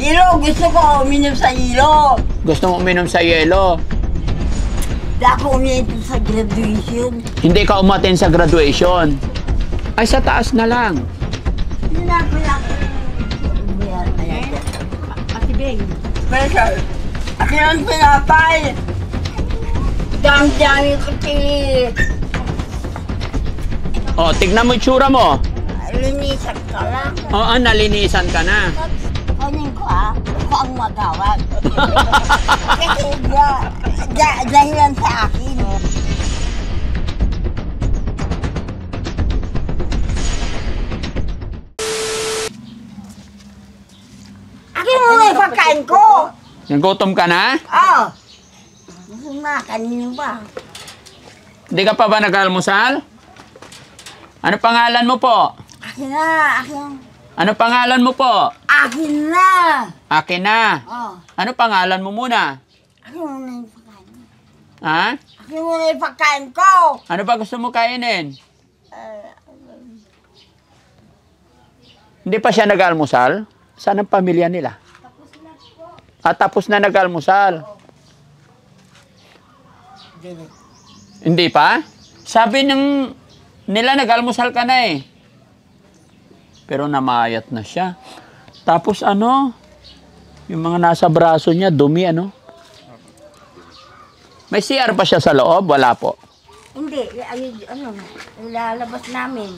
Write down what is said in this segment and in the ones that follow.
Ilo, gusto ko uminom sa ilo. Gusto mo uminom sa yelo? Di ako uminom sa graduation. Hindi ka umaten sa graduation. Ay, sa taas na lang. Sinabi lang. Ate Beng. Special. Akin ang pinapay. Dami-dami ko O, tignan mo yung tsura mo. linisan ka lang. Oo, nalinisan ka na. Kunin ko ako ang magawag. Kasi dahilan sa akin. Akin mo na yung pagkain ko. Nagutom ka na? Oo. Gusto na, kanino ba? Hindi ka pa ba nag-almusal? Ano pangalan mo po? Akin na, akin. Ano pangalan mo po? Akin na. Akin na. Oh, Ano pangalan mo muna? akin mo na yung pagkain. Ha? Akin mo na yung pagkain ko. Ano ba gusto mo kainin? Hindi pa siya nag-almusal? Saan ang pamilya nila? Tapos na nag-almusal. Hindi pa? Sabi nila nag-almusal ka na eh. Pero namayat na siya. Tapos ano? Yung mga nasa braso niya, dumi ano? May CR pa siya sa loob? Wala po. Hindi, ilalabas namin.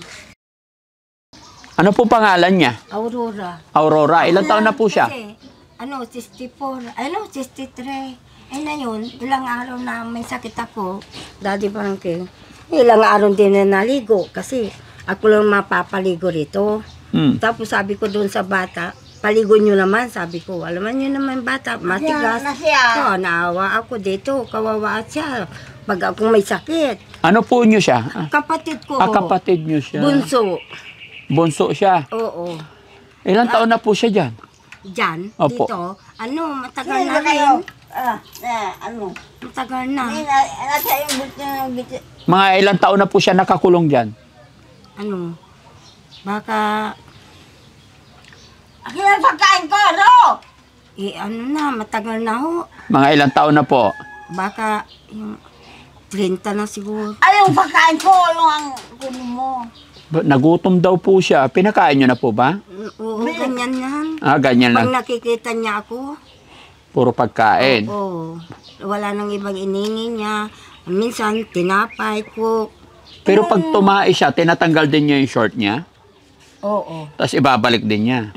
Ano po pangalan niya? Aurora. Aurora. Ilang taon na po siya? Kasi, 64, 63. Eh na yun, ilang araw na may sakit ako, Daddy Frankie. Ilang araw din na naligo kasi ako lang mapapaligo rito. Tapos sabi ko doon sa bata, paligo nyo naman, sabi ko. Alam nyo naman bata, matigas. So, naawa ako dito, kawawa siya. Pag akong may sakit. Ano po niyo siya? Kapatid ko. Kapatid niyo siya. Bunso. Bunso siya. Oo. Ilang taon na po siya dyan? Diyan, Opo. dito. Matagal na rin. Matagal na. Mga ilang taon na po siya nakakulong dyan? Baka... Akin ang pagkain ko, Ro! Matagal na ho. Mga ilang taon na po? Baka yung 30 na siguro. Ay, yung pagkain ko, yung ang kunin mo. Nagutom daw po siya. Pinakain niyo na po ba? Oo, ganyan yan. Ganyan lang. Pag nakikita niya ako, Puro pagkain. oo. Wala nang ibang inini niya. Minsan, tinapay ko. Pero pag tumae siya, tinatanggal din niya yung short niya? Oo. Tapos ibabalik din niya.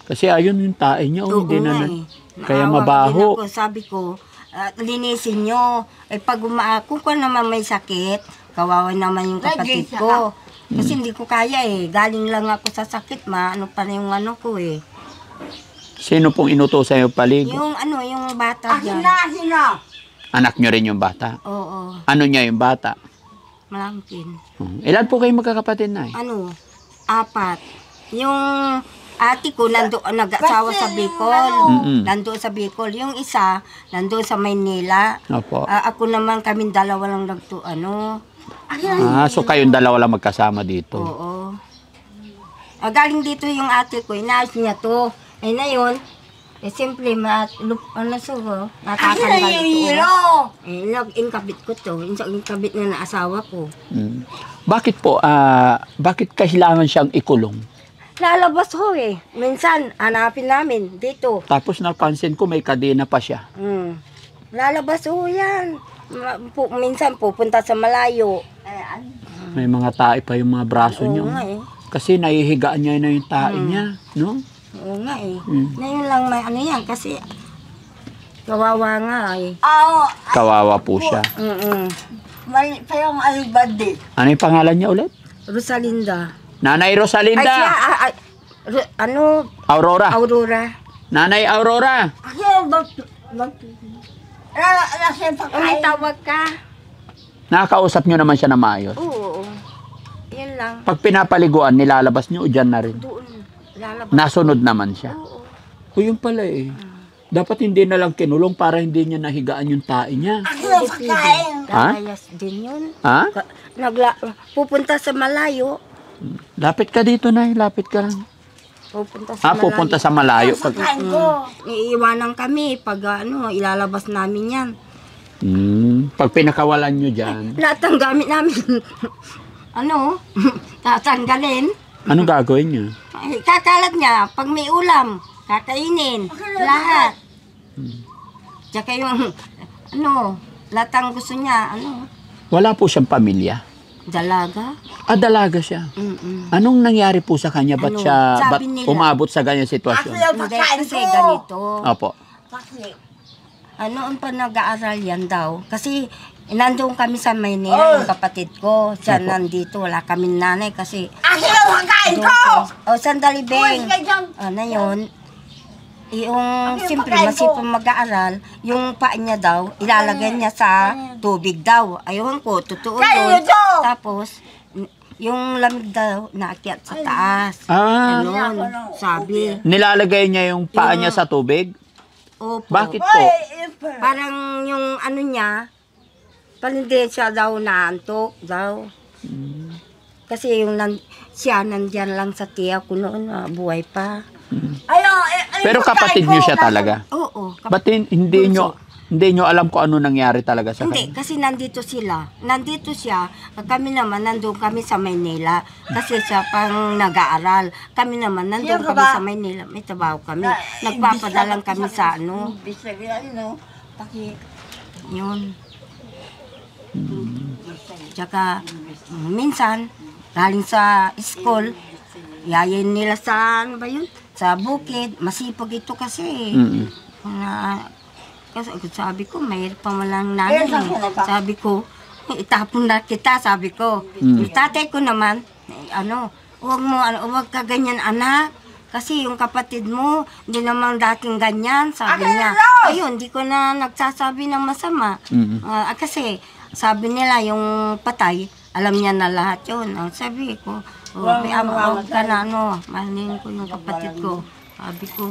Kasi ayun yung tae niya. Oo Hindi nga na, eh. kaya Naawa mabaho. din ako. Sabi ko, linisin nyo. Pag kung ko naman may sakit, kawawa naman yung kapatid ko. Kasi hindi ko kaya eh. Galing lang ako sa sakit, ano pa na yung ano ko eh. Sino pong inutosan yung paligo? Yung bata dyan. Anak niyo rin yung bata? Oo. Ano niya yung bata? Malangkin. Ilan po kayo magkakapatid na? 4. Yung ate ko nag-asawa sa Bicol. Nandoon sa Bicol. Yung isa, nandoon sa Maynila. Opo. Ako naman, kaming dalawa lang So kayong dalawa lang magkasama dito? Oo. Galing dito yung ate ko, inaayos niya to. Na yun, siyempre, natatanggal ito. Inkabit ko to. Inkabit na asawa ko. Bakit po? Bakit kailangan siyang ikulong? Lalabas ho eh. Minsan, hanapin namin dito. Tapos napansin ko may kadena pa siya. Lalabas ho yan. Minsan pupunta sa malayo. May mga tae pa yung mga braso niyo. Oo nga eh. Kasi nahihigaan niya na yung tae niya, no? Oo nga eh. Ngayon lang may yan kasi kawawa nga eh. Kawawa po siya. May payong alibadi. Ano yung pangalan niya ulit? Rosalinda. Nanay Rosalinda. Aurora. Aurora. Nanay Aurora. May tawag ka? Nakakausap niyo naman siya na maayos. Oo. Yan lang. Pag pinapaliguan, nilalabas niyo o dyan na rin? Doon. Lalabas. Nasunod naman siya. Oo. O yun pala eh. Dapat hindi na lang kinulong para hindi niya nahigaan yung tae niya. Layas din yun. Ha? Pupunta sa malayo. Lapit ka dito, Nay. Lapit ka lang. Pupunta sa malayo. Pupunta sa malayo. Pag, Iiwanan kami pag ilalabas namin yan. pag pinakawalan nyo dyan, Lahat ng gamit namin, tatanggalin. anong gagawin nyo? Ay, kakalat niya, pag may ulam, kakainin, lahat. Tsaka yung, lahat ang gusto niya, Wala po siyang pamilya. dalaga. Dalaga siya. Anong nangyari po sa kanya? Ba't siya sabi ba't nila- umabot sa ganyan sitwasyon? Hindi, kasi ganito. Opo. Ang pa nag-aaral yan daw. Kasi, nandun kami sa Maynila, yung kapatid ko. Siya Opo. nandito, wala kaming nanay kasi... Kakain ko! Sandali, Beng. Yun. Yung, siyempre, masipang mag-aaral, yung paa niya daw, ilalagay niya sa tubig daw. Ayun ko, totoo yun. Tapos, yung lamig daw, naakyat sa taas. Ganun, sabi. Nilalagay niya yung paa niya sa tubig? Opo. Bakit po? Parang yung niya, parang hindi siya daw naantok daw. Kasi yung siya nandyan lang sa tiya ko noon, buhay pa. Pero kapatid niyo siya talaga? Oo. Ba't hindi nyo alam kung ano nangyari talaga sa Hindi, kanya? kasi nandito sila. Nandito siya. Kami naman, nandun kami sa Maynila. Kasi siya pang nag-aaral. Kami naman, nandun kami sa Maynila. May trabaho kami. Nagpapadalang kami sa Yun. Tsaka, minsan, galing sa school, yayin nila sa, sa bukid. Masipag ito kasi. Kasi sabi ko, mayroon pa walang nanay. Sabi ko, itapon na kita, sabi ko. Yung tatay ko naman, huwag ka ganyan anak. Kasi yung kapatid mo, hindi naman dating ganyan, sabi niya. Ayun, hindi ko na nagsasabi ng masama. Kasi sabi nila, yung patay, alam niya na lahat yun. Sabi ko, huwag ka na mahalin ko yung kapatid ko. Sabi ko,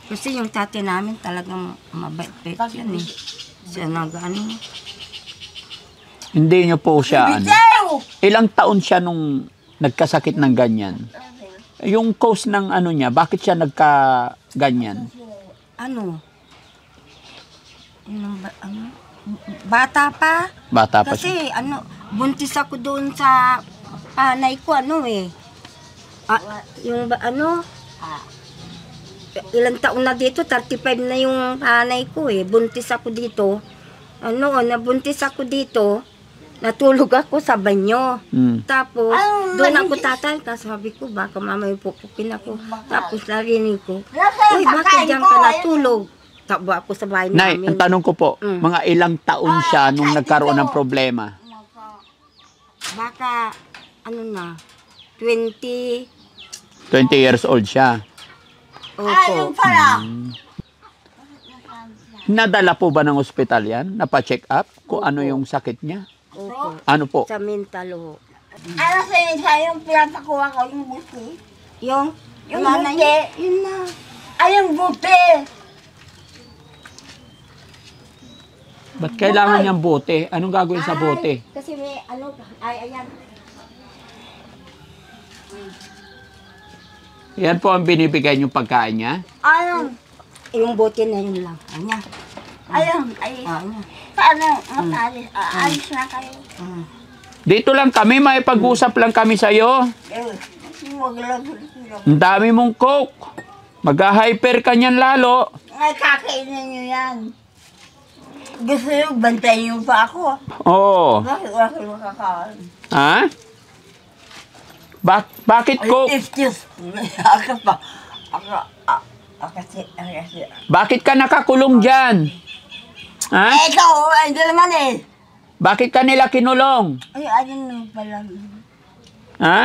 kasi yung tatay namin talagang mabait-bait yan eh. Siya Hindi nyo po siya, ilang taon siya nung nagkasakit ng ganyan? Yung cause ng niya, bakit siya nagka-ganyan? Bata pa. Bata pa Kasi siya. buntis ako doon sa panay ko, ilang taon na dito, 35 na yung panay ko buntis ako dito. Nabuntis ako dito, natulog ako sa banyo. Tapos, doon ako tatay, sabi ko, baka mamaya pupukin ako. Tapos narinig ko, uy, bakit diyan ka natulog? Tabo ako sa bahay Nay, namin. ang tanong ko po, mga ilang taon siya nung nagkaroon ng problema? Baka, 20, 20 years old siya. opo. Nadala po ba ng ospital yan? Napa-check up kung ano yung sakit niya? Opo. Ano po? Sa mental. Yung pinapakuha ko, yung buti. Yung Yung na buti. yun na. Yung buti. Ba't kailangan niyang bote? Anong gagawin sa bote? Kasi may ayan. Yan po ang binibigay niyong pagkain niya? Yung bote na yun lang. Anya. Ayun. Paano? Alis na kayo. Dito lang kami, may pag-usap lang kami sa'yo. Ang dami mong coke. Mag-hyper ka niyan lalo. Ay, kakainin nyo yan. Gusto nyo, bantayin nyo pa ako. Oo. Bakit wala kayo makakain? Ha? Bakit coke? Excuse. Ako pa. Kasi. Bakit ka nakakulong dyan? Ha? Ikaw, hindi naman eh. Bakit ka nila kinulong? Ayun naman pala. Ha?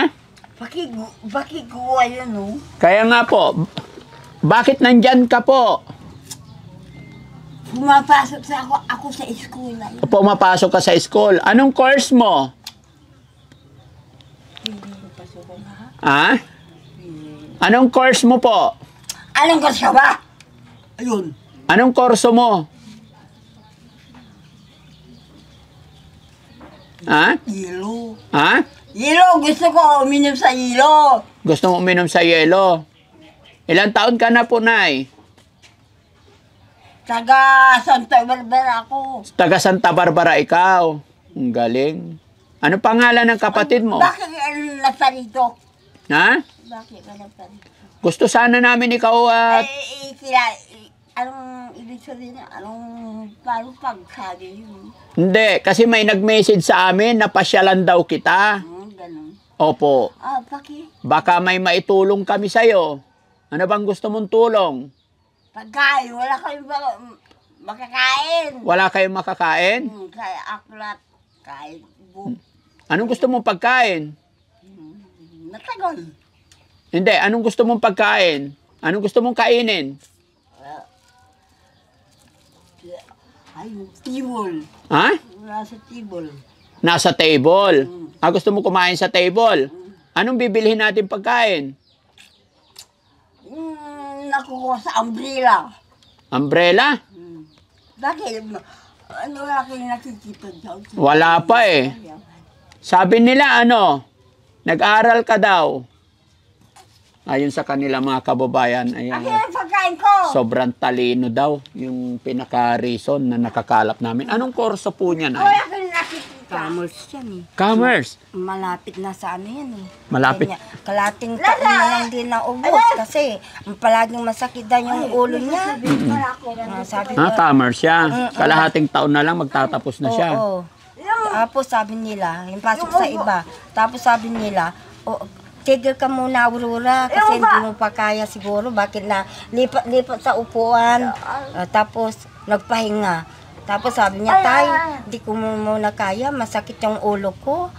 Bakit kuha yun, no? Kaya nga po, bakit nandyan ka po? Pumapasok sa ako sa school na yun. Pumapasok ka sa school. Anong course mo? Ha? Anong course mo po? Anong gusto ba? Ayun. Anong kurso mo? Ha? Yelo. Ha? Yelo, gusto ko uminom sa yelo. Gusto mo uminom sa yelo? Ilang taon ka na po, Nay? Taga Santa Barbara ako. Taga Santa Barbara ikaw. Ang galing. Ano pangalan ng kapatid mo? Bakit nasa rito? Ha? Bakit ka nasa rito? Gusto sana namin ikaw at... Anong ibig sabihin? Paano pagsabi yun? Hindi, kasi may nag-message sa amin na pasyalan daw kita. Ganun. Opo. Bakit? Baka may maitulong kami sa'yo. Ano bang gusto mong tulong? Pagkain, wala kayong makakain. Wala kayong makakain? Kaya aklat, kain, Anong gusto mong pagkain? matagal. Hindi, anong gusto mong pagkain? Anong gusto mong kainin? Ay, tibol. Ha? Nasa tibol. Nasa table. Gusto mo kumain sa table? Anong bibilhin natin pagkain? Nakukuha sa umbrella. Umbrella? Bakit? Ano wala kayong nakikita dyan? Wala pa eh. Sabi nila nag-aral ka daw. Ayon sa kanila mga kababayan, ayan, Akin ang pagkain ko! sobrang talino daw yung pinaka-reason na nakakalap namin. Anong kurso po niyan? Wala kayong nakikita. Commerce yan eh. Commerce. Malapit na sa ano yan eh. Malapit. Kanya, kalating taon na lang din na ubos kasi ang palaging masakit daw yung ulo niya. Sabi ko, Commerce siya. Kalahating taon na lang magtatapos na siya. oo. Tapos sabi nila, yung pasok sa iba. Tapos sabi nila, tigil ka muna, Aurora, kasi hindi mo pa kaya siguro. Bakit na lipat sa upuan, tapos nagpahinga. Tapos sabi niya, Tay, hindi ko muna kaya, masakit yung ulo ko,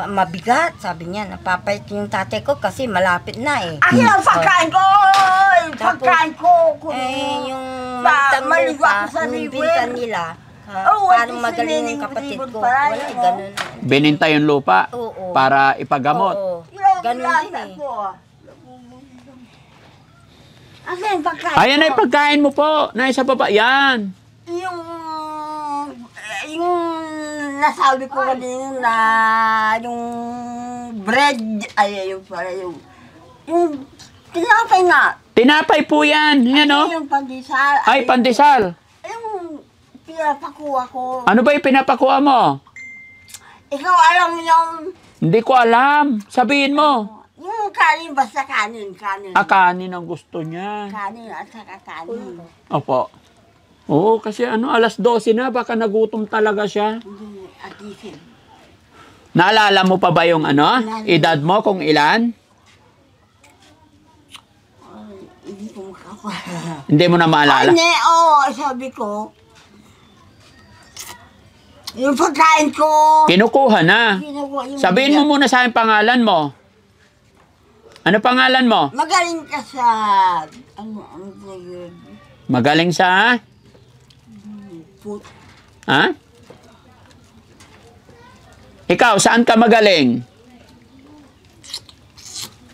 mabigat. Sabi niya, napapait yung tatay ko kasi malapit na eh. Akin ang pagkain ko! Pagkain ko! Yung malitang maligo lupa, ako sa yung river. binta nila, Oh, paano what is magaling the yung kapatid meaning ko. of Wala, river? ganun. Bininta yung lupa Oo. para ipagamot. Oo. Ganun din eh. Akin ang pagkain Ayan ko. ay pagkain mo po. Nasa baba. Yan. Yung nasabi ko kanina na yung bread, yung pala yung tinapay na. Tinapay po yan. Yan Yung pandesal. Ay, pandesal. Yung pinapakuha ko. Ano ba yung pinapakuha mo? Ikaw alam mo yung, Hindi ko alam. Sabihin mo. yung kanin, basta kanin. Kanin ang gusto niya. Kanin at saka kanin. Opo. Oo, kasi alas 12 na. Baka nagutom talaga siya. Hindi, atisip. Naalala mo pa ba yung edad mo kung ilan? Hindi ko makakala. Hindi mo na maalala? Hindi, sabi ko, yung pagkain ko, Kinukuha na. kinukuha yung Sabihin mo muna sa akin pangalan mo. Ano pangalan mo? magaling ka sa, ano yun, Magaling sa... food. Ha? Ikaw, saan ka magaling?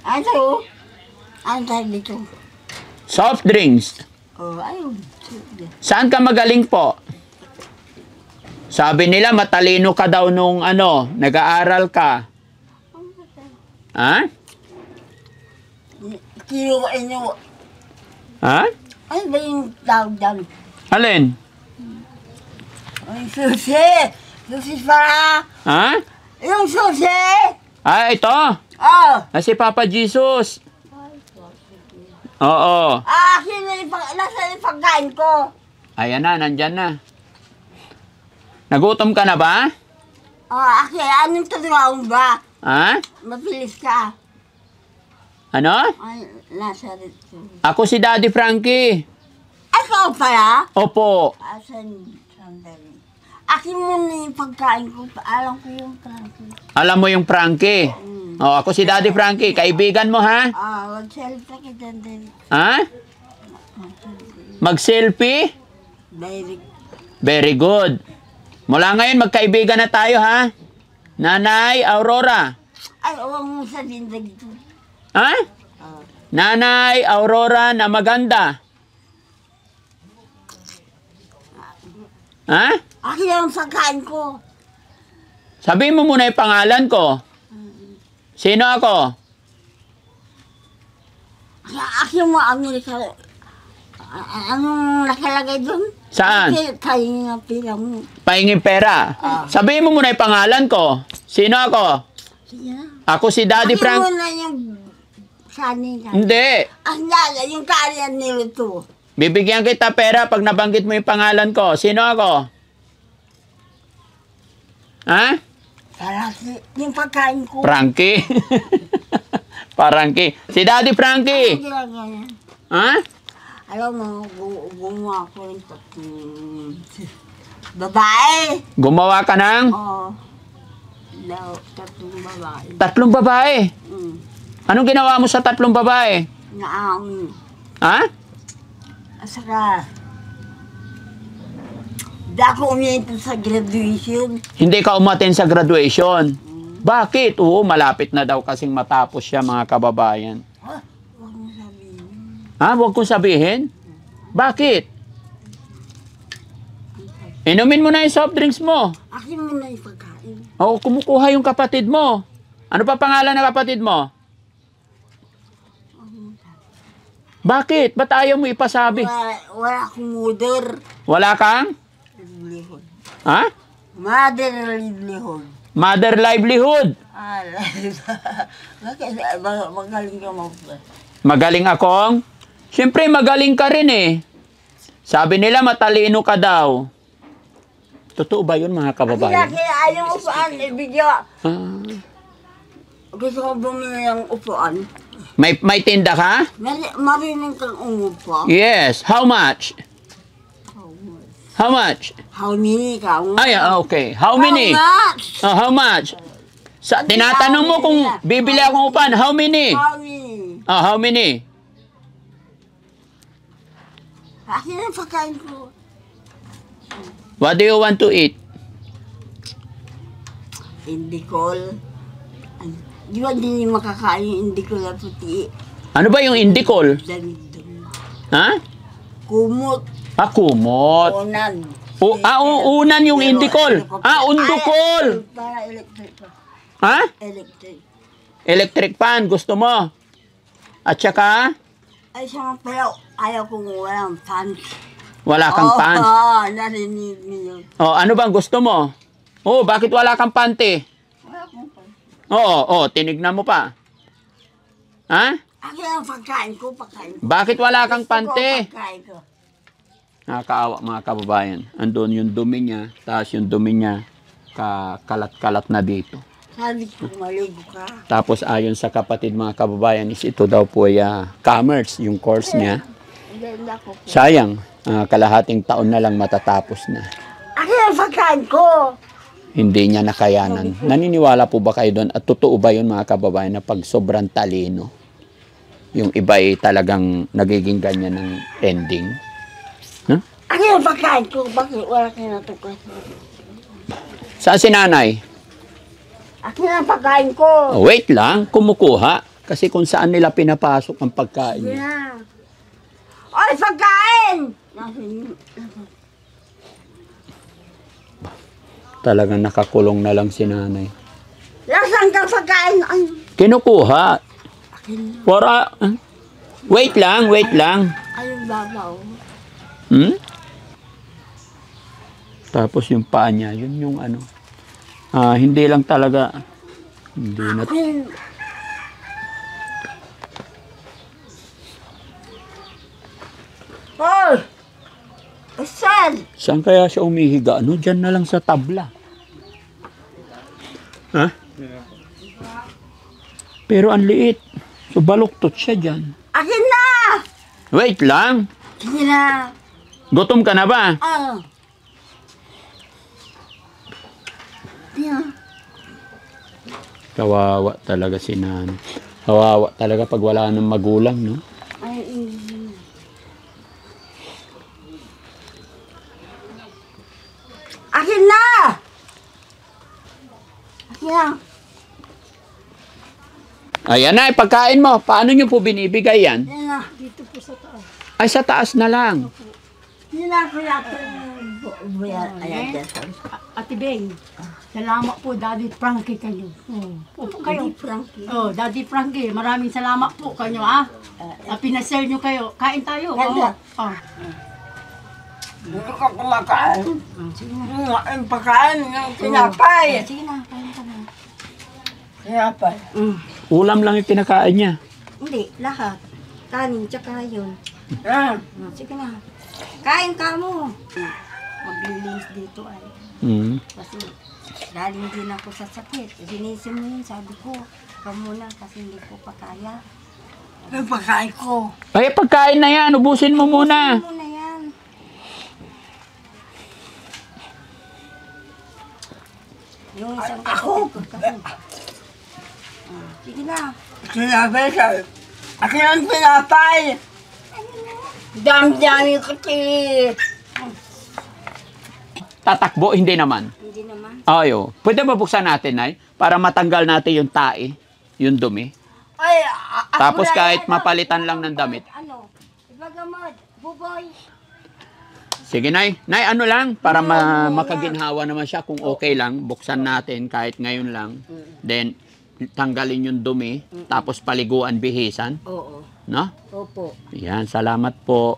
Ano dito? Soft drinks. Ayun. Saan ka magaling po? Sabi nila matalino ka daw nung nag-aaral ka. Ha? Kinuha nyo, Ha? ano ba yung tawag dyan? Alin? Ay, susi! Susi para! Ha? Yung susi! Ito. Si Papa Jesus. Oo. Nasa yung pagkain ko. Ayan na, nandyan na. Nagutom ka na ba? Anong tutulungan ba? Ha? Mapilis ka. Ano? Ay, nasa rito. Ako si Daddy Frankie. Ikaw pala? Opo. Sandali. Akin mo na yung pagkain ko. Alam ko yung Frankie. Alam mo yung Frankie? Ako si Daddy Frankie. Kaibigan mo, ha? Mag-selfie kita din. Ha? Mag-selfie? Very Very good. Mula ngayon, magkaibigan na tayo, ha? Nanay Aurora. Ay, huwag mo sabihin na dito. Ha? Nanay Aurora na maganda. Ha? Akin ang pagkain ko. Sabihin mo muna yung pangalan ko. Sino ako? Akin mo, anong nakalagay doon? Saan? Kayo nga pila mo. Pahinging pera. Sabihin mo muna yung pangalan ko. Sino ako? Sige na. Ako si Daddy Akin Frank. mo na yung kanina. Hindi. Ang lala, yung kanina niluto. Bibigyan kita pera pag nabanggit mo yung pangalan ko. Sino ako? Ha? Parang yung pagkain ko. Frankie. Frankie. Si Daddy Frankie. Ang ginagawa niya. Ha? Alam mo, gumawa ko yung tatlong babae. Gumawa ka ng Oo. Tatlong babae. 3 babae. Anong ginawa mo sa 3 babae? Naang. Ha? Asaka. Di ako umiintay sa graduation. Hindi ka umaten sa graduation. Bakit? Oo, malapit na daw kasing matapos siya, mga kababayan. Huwag mo sabihin. Ha? Huwag kong sabihin? Bakit? Inumin mo na yung soft drinks mo. Akin mo na yung pagkain. Oo, kumukuha yung kapatid mo. Ano pa pangalan ng kapatid mo? Bakit? Ba't ayaw mo ipasabi? Wala akong mother. Wala kang? Livelihood. Ha? Mother livelihood. Mother livelihood. Bakit? Magaling ka mo. Magaling akong? Siyempre, magaling ka rin eh. Sabi nila, matalino ka daw. Totoo ba yun, mga kababayan? Kaya ayaw upuan, ibigyan. Ah. Gusto ko bumili ng upuan. May tinda ka? Marinig kang umupo. Yes. How much? How much? How many ka? Ay, okay. How many? How much? Oh, how much? Tinatanong mo kung bibili akong upan. How many? How many? Oh, how many? Akin ang pagkain ko. What do you want to eat? Indicol. Di ba hindi makakain yung indicol na puti? Ano ba yung indicol? Dami-dami. Ha? Kumot. Kumot. Unan. Unan yung indicol. Undukol. Para electric pa. Ha? Electric. Electric fan, gusto mo? At saka, Ay, siya nga pala, ayaw kong walang pants. wala kang pants. Oo, narinig niyo. Oh, ano bang gusto mo? Oh, bakit wala kang panty? Wala akong pants. Oo, tinignan mo pa. Ha? Akin ang pagkain ko. Bakit wala kang Gusto ko panty? pagkain ko. Nakakaawa, mga kababayan. Andun yung dumi niya, tapos yung dumi niya, kalat-kalat na dito. Sabi ko, maligo ka. Tapos ayon sa kapatid, mga kababayan, is ito daw po ay commerce, yung course niya. Ganda ko po. Sayang, kalahating taon na lang matatapos na. Akin ang pagkain ko. Hindi niya nakayanan. Naniniwala po ba kayo doon? At totoo ba yun, mga kababayan, na pag sobrang talino, yung iba ay talagang nagiging ganyan ng ending? Huh? Akin ang pagkain ko. Bakit wala kayo natukas? Saan si nanay? Akin ang pagkain ko. Oh, wait lang, kumukuha. Kasi kung saan nila pinapasok ang pagkain niya. Yeah. Oy, pagkain! Talagang nakakulong na lang si nanay. Nasaan ka pagkain? Ay, Kinukuha. akin na. Wait lang, wait lang. Ayun, babaw. Tapos yung paa niya, yun yung ano. Hindi lang talaga. Hindi na. Akin. Oy! Saan? Saan kaya siya umihiga? Ano? Diyan na lang sa tabla. Ha? Pero ang liit. So baluktot siya dyan. Akin na! Wait lang. Sige na. Gutom ka na ba? Yeah. Kawawa talaga si nanay. Kawawa talaga pag wala ng magulang, no? Ay, akin na! Akin na. Ayan na, pagkain mo. Paano nyo po binibigay yan? Yan na. Dito po sa taas. Ay, sa taas na lang. Hindi na ako natin po. Ayan dyan. Ate Beng, salamat po, Daddy Frankie kayo. Upo kayo. Frankie. Daddy Frankie, maraming salamat po kayo, pinashare nyo kayo. Kain tayo. Ganda. Hindi ka kumakain. Sige na. Ang pagkain ng tinapay. Sige na, kain ka na. Tinapay. Ulam lang yung kinakain niya. Hindi, lahat. Kanin, tsaka yun. Ah. Sige na. Kain ka mo. Maglilinis dito ay. Mm. Kasi galing din ako sa sakit. Sinisim mo yun, sabi ko. Ikaw muna kasi hindi ko pa kaya. Ang pagkain ko. Ay, pagkain na yan. Ubusin mo muna. Ano na yan? Yung isang kapatid ko kasi. Sige na. Tinapay sa... Akin ang tinapay. Dami-dami ko Tatakbo, hindi naman. Hindi naman. Ayo. Pwede ba buksan natin, Nay? Para matanggal natin yung tae, yung dumi. Ay, Tapos kahit mapalitan lang ng damit. Ano? Ibagamad. Buboy. Sige, Nay. Nay, ano lang? Para makaginhawa naman siya. Kung okay lang, buksan natin kahit ngayon lang. Then, tanggalin yung dumi. Tapos paliguan, bihisan. Oo. No? Opo. Yan, salamat po.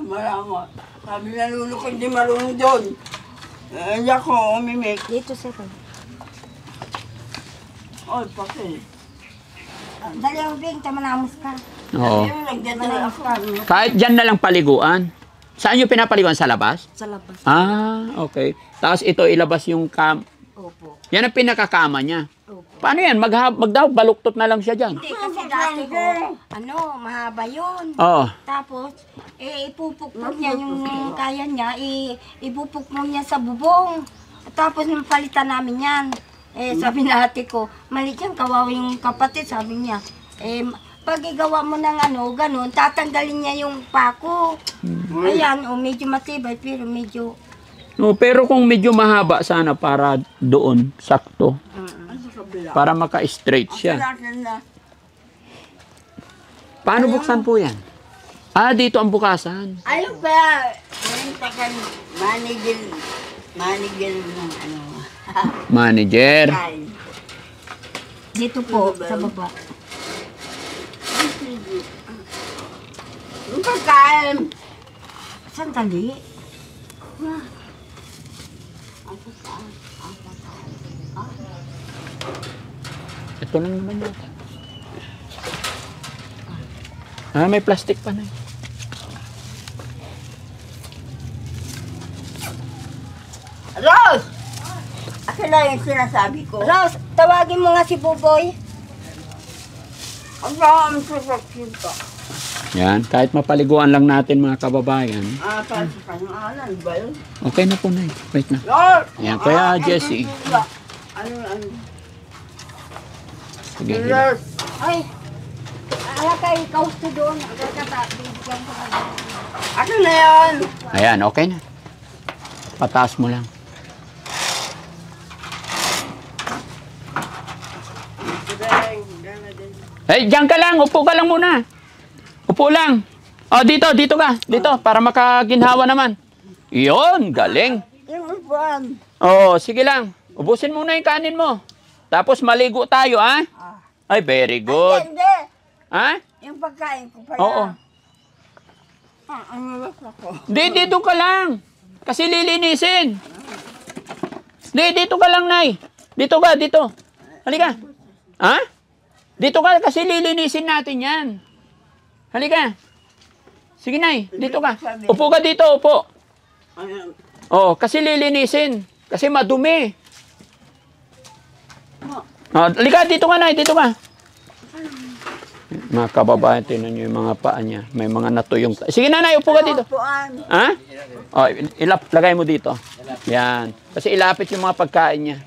Maramot. Sabi na lulo ko hindi marunong doon. Hindi ako umimik. Dito sir. Oy, pati. Dali ang bing, tamanamos ka. Oo. Nagdadala ako. Kahit dyan na lang paliguan. Saan yung pinapaliguan? Sa labas? Sa labas. Ah, okay. Tapos ito, ilabas yung Opo. Yan ang pinakakama niya. Opo. Paano yan? Magdaw, baluktot na lang siya dyan. Hindi kasi dati ko, mahaba yun. Oo. Tapos, ipupukpok niya yung kaya niya, ipupukpok niya sa bubong. Tapos, nung palitan namin yan, sabi na ate ko, mali yan, kawawa yung kapatid, sabi niya. Pag igawa mo ng ganun, tatanggalin niya yung pako. Ayan, medyo matibay, pero medyo... No, pero kung medyo mahaba sana para doon, sakto. Para maka-straight siya. Paano buksan po yan? Ah, dito ang bukasan. Ayun ba? Yung takan manager ng Manager. kain. Dito po, sa baba. Yung pagkain. Sandali. Ito lang naman yata. Ah, may plastic pa na. Rose! Akin na yung sinasabi ko. Rose, tawagin mo nga si Buboy. Ang dami sa pagkita. Yan, kahit mapaliguan lang natin mga kababayan. Para sa kanyang ba yun? Okay na po, Nay. Wait na. Rose! Yan, Kuya Jessie. Ano? Sige, hila. Rose! Ay, alakay, kausto doon. Bigyan ko ka. Ano na yun? Ayan, okay na. Pataas mo lang. Hey, diyan ka lang. Upo ka lang muna. Upo lang. Oh, dito ka. Dito, para makaginhawa naman. Iyon, galing. Yung upuan. Oh, sige lang. Ubusin muna yung kanin mo. Tapos maligo tayo, ha? Ay, very good. Hindi. Ha? Yung pagkain ko pala. Oo. Ang lakas ako. Dito ka lang. Kasi lilinisin. Dito ka lang, Nay. Dito ka, dito. Halika. Ha? Dito ka, kasi lilinisin natin yan. Halika. Sige, Nay. Dito ka. Upo ka dito, upo. Oh, kasi lilinisin. Kasi madumi. Oh, halika, dito ka, Nay. Dito ka. Mga kababayan, tinan nyo yung mga paa niya. May mga natuyong. Sige, Nanay, upo ka dito. Upuan. Ha? Oh, lagay mo dito. Yan. Kasi ilapit yung mga pagkain niya.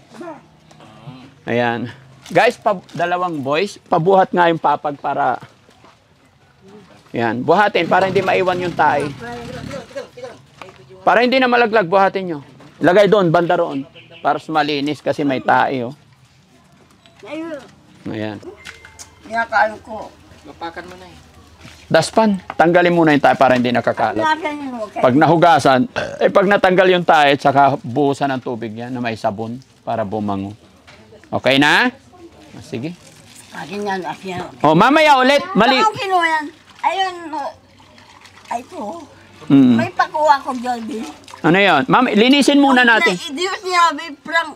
Ayan. Guys, dalawang boys, pabuhat nga yung papag para... Yan, buhatin para hindi maiwan yung tae. Para hindi na malaglag, buhatin nyo. Lagay doon, banda roon. Para malinis kasi may tae, oh. Ayun. Ayan. Kinakain ko. Daspan. Tanggalin muna yung tae para hindi nakakalat. Natin yun, okay. Pag nahugasan, pag natanggal yung tae, saka buhusan ng tubig yan na may sabon para bumango. Okay na? Sige. Akin yan, akin yan. O, mamaya ulit. Mali. Saan ko kinuha yan? Ayun, ay ito. Mm. May pakuha ko, Jollibee. Ano yun? Ma'am, linisin muna natin. Na-idiot niya, may prang,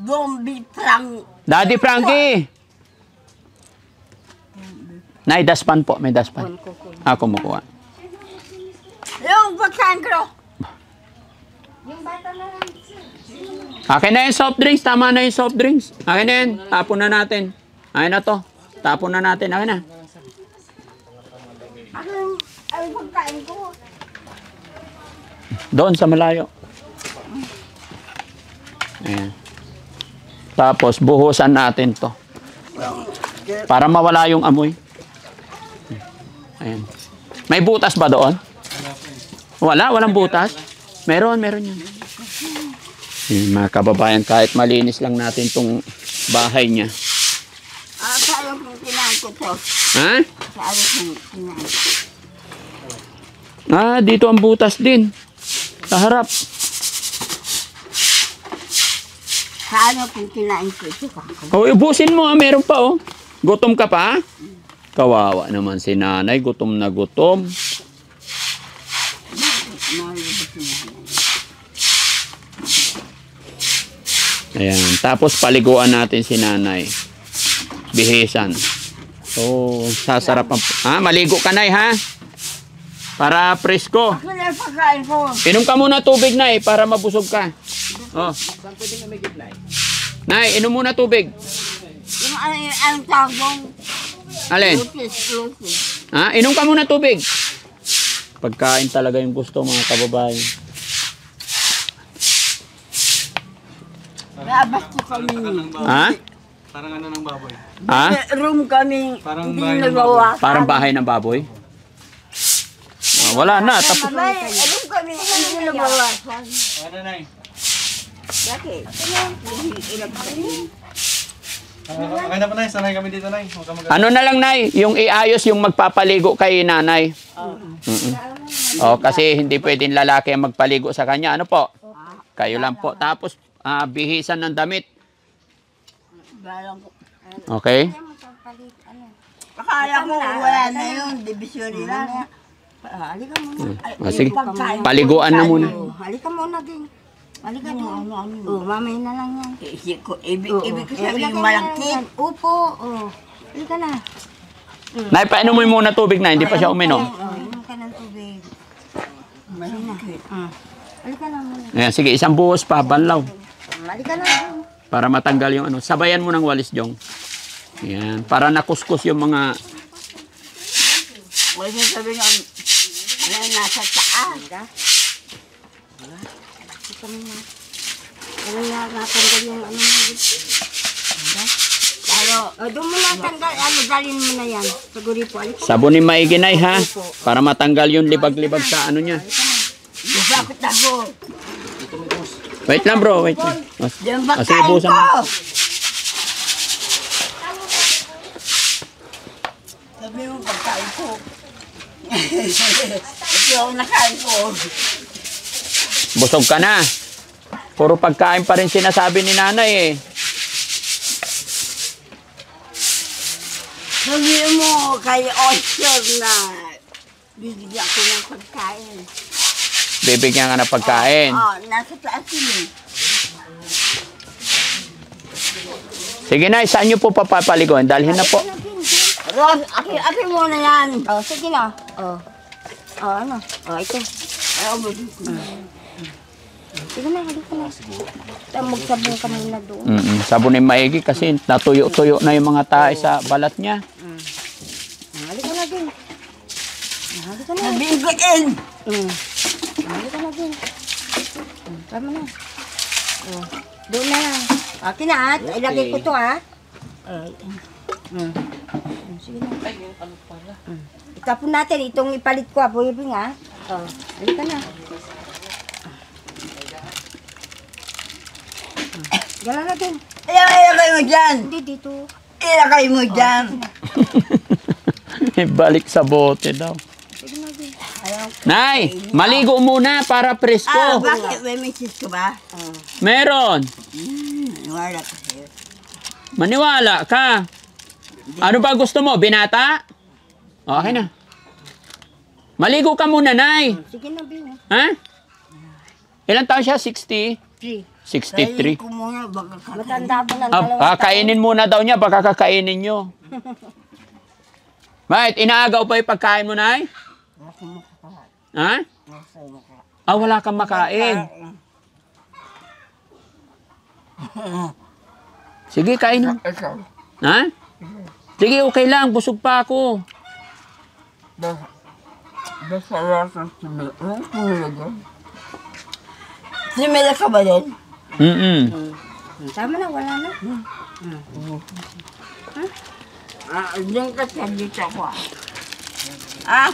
zombie prang. Daddy Frankie. Nay, daspan po. May daspan. Ako kumukuha. Yung pagkain ko. Akin na yung soft drinks. Tama na yung soft drinks. Akin na yun. Tapon na natin. Akin na to. Tapon na natin. Akin na. Ay, pagkain ko. Doon sa malayo. Ayan. Tapos buhusan natin to. Para mawala yung amoy. Ayan. May butas ba doon? Wala? Walang butas? Meron yan. Ayan, mga kababayan, kahit malinis lang natin tong bahay niya. Saan yung kinain ko to? Ha? Saan yung kinain ko? Dito ang butas din. Sa harap. Saan yung kinain ko ito? O, ubusin mo. Meron pa, oh. Gutom ka pa? Kawawa naman si nanay. Gutom na gutom. Ayan. Tapos paliguan natin si nanay. Bihisan. So, sasarap ang... maligo ka, nay, ha? Para presko. Ano yung pagkain ko? Inom ka muna tubig, nay, para mabusog ka. Oh. Nay, inom muna tubig. Yung ang tawag doon. Alin? Lutis. Inom ka muna tubig. Pagkain talaga yung gusto, mga kababayan. Nabas ko kami. Ha? Parang ano ng baboy. Ha? Room kami. Parang Hindi bahay ng nagawa. Parang bahay ng baboy. Wala na. Tapos. Room kami. Hindi nagawa. Ano na eh? Bakit? Okay na po na, sanay kami dito na. Huwag ka mag- Ano na lang, nay? Yung iayos yung magpapaligo kay nanay. Mm-mm. Kasi hindi pwedeng lalaki ang magpaligo sa kanya. Ano po? Kayo lang po. Tapos, bihisan ng damit. Balang ko. Okay? Akala ko wala na yun. Division nila. Halika muna. Sige. Pagkain. Paliguan na muna. Halika muna din. Halika din. Mamaya na lang yan. Isip ko, ibig ko Ilagay sabihin na malaki. yan. Upo. Halika na. Nay, painom mo muna tubig na. Hindi pa siya uminom. Inom ka ng tubig. Malaki. Halika na muna. Ayan, sige, isang buhos pa, banlaw. Halika na. Para matanggal yung ano. Sabayan mo ng walis, Jong. Ayan. Para nakuskus yung mga... Wala siya sabihin ang nasa taas. Halika muna. Wala na natanggal yung ano mo. Pero, Doon mo natanggal. Dalhin mo na yan. Siguri po. Halika. Sabunin maigi, Nay, ha? Para matanggal yung libag-libag sa ano niya. masakit ako. Wait lang, bro. Wait lang. Yung Sige, pagkain busan ko. mo. Sabi mo pagkain ko. Ito ang nakain ko. Busog ka na. Puro pagkain pa rin sinasabi ni nanay, eh. Sabi mo kay Oscar na bibigyan ko ng pagkain. Bibigyan ka ng pagkain. Nasa taas yun eh. Sige, Nay. Saan niyo po papapaliguan? Dalhin na po. Ros, aki muna yan. Sige na. Ano? Ito. Sige na, halika na. Magsabong ka muna doon. Sabunin maigi kasi natuyo-tuyo na yung mga tae sa balat niya. Halika na din. Halika na. Nabigyan. Halika na din. Tama na. Doon na lang. Akin na, ha? Ilagay ko to, ha? Sige na. Itapon natin. Itong ipalit ko, ha? Buyabing, ha? Halika na. Gala na din. Ilagay mo dyan. Hindi, dito. Ilagay mo dyan. Balik sa bote daw. Nay, maligo muna para presko. Bakit? May misis ka ba? Meron. Wala ka sa'yo. Maniwala ka. Ano ba gusto mo? Binata? Okay na. Maligo ka muna, Nay. Sige na, Bing. Ha? Ilan taon siya? 60? 63. Ko muna, baka ka. Matanda pa ng dalawang Kakainin muna daw niya, baka kakainin nyo. Bakit? Inaagaw pa yung pagkain mo, Nay? Ha? Wala kang makain. Sige, kainin. Ha? Sige, okay lang. Busog pa ako. Simila ka ba din? Tama na, wala na. Diyan ka sa dito ako. Ah?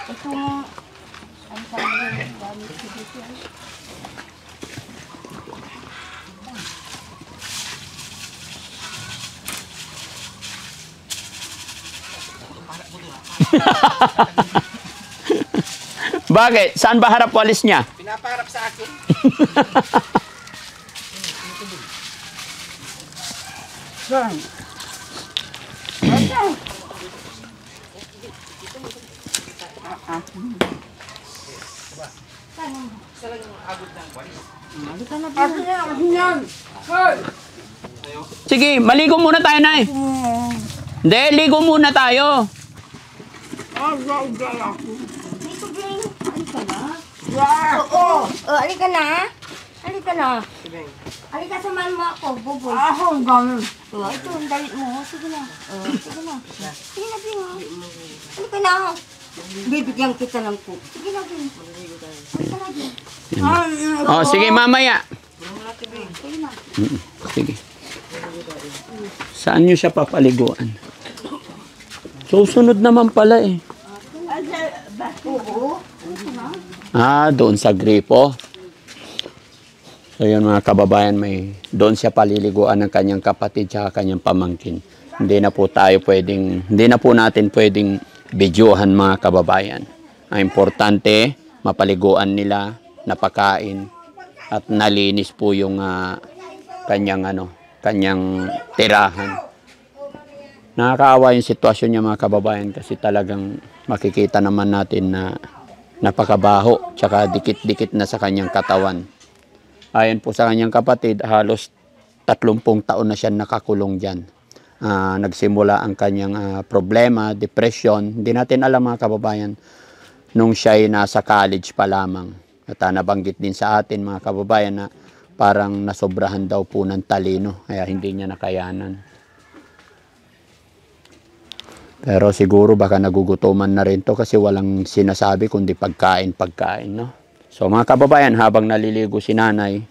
Ito mo. Ang sabi ng gamit ko dito. Bakit? Saan ba harap walis niya? Pinapaharap sa akin. Saan? Sige, maligo muna tayo, Nay. Hindi, ligo muna tayo. Dito, Bing. Halika na. Oo. Halika na. Halika na. Halika, samahan mo ako, buboy. Ang gano'n. Ito, ang dalit mo. Sige na. Sige na. Sige na, Bing. Halika na. Bibigyan kita ng cook. Sige na, Bing. Halika na, Bing. Sige, mamaya. Sige. Saan nyo siya papaliguan? Susunod naman pala eh. Doon sa gripo. So yun mga kababayan, doon siya paliliguan ng kanyang kapatid at kanyang pamangkin. Hindi na po natin pwedeng videohan mga kababayan. Ang importante, mapaliguan nila, napakain, at nalinis po yung kanyang tirahan. Nakakaawa yung sitwasyon niya mga kababayan kasi talagang makikita naman natin na napakabaho tsaka dikit-dikit na sa kanyang katawan. Ayon po sa kanyang kapatid, halos 30 taon na siya nakakulong dyan. Nagsimula ang kanyang problema, depression. Hindi natin alam mga kababayan nung siya ay nasa college pa lamang. At nabanggit din sa atin mga kababayan na parang nasobrahan daw po ng talino kaya hindi niya nakayanan. Pero siguro baka nagugutuman na rin to kasi walang sinasabi kundi pagkain, no? So mga kababayan, habang naliligo si nanay,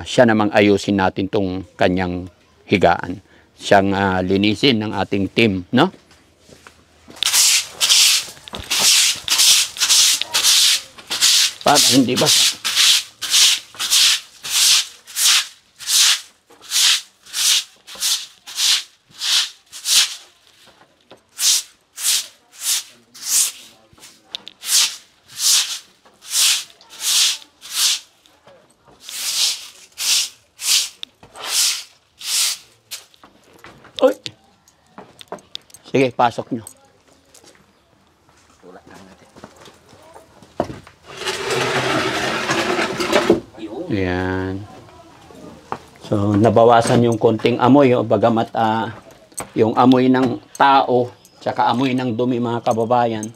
siya namang ayusin natin tong kanyang higaan. Siyang linisin ng ating team, no? Para hindi ba? Uy. Sige, pasok nyo. Ayan. So, nabawasan yung konting amoy, bagamat yung amoy ng tao, tsaka amoy ng dumi mga kababayan.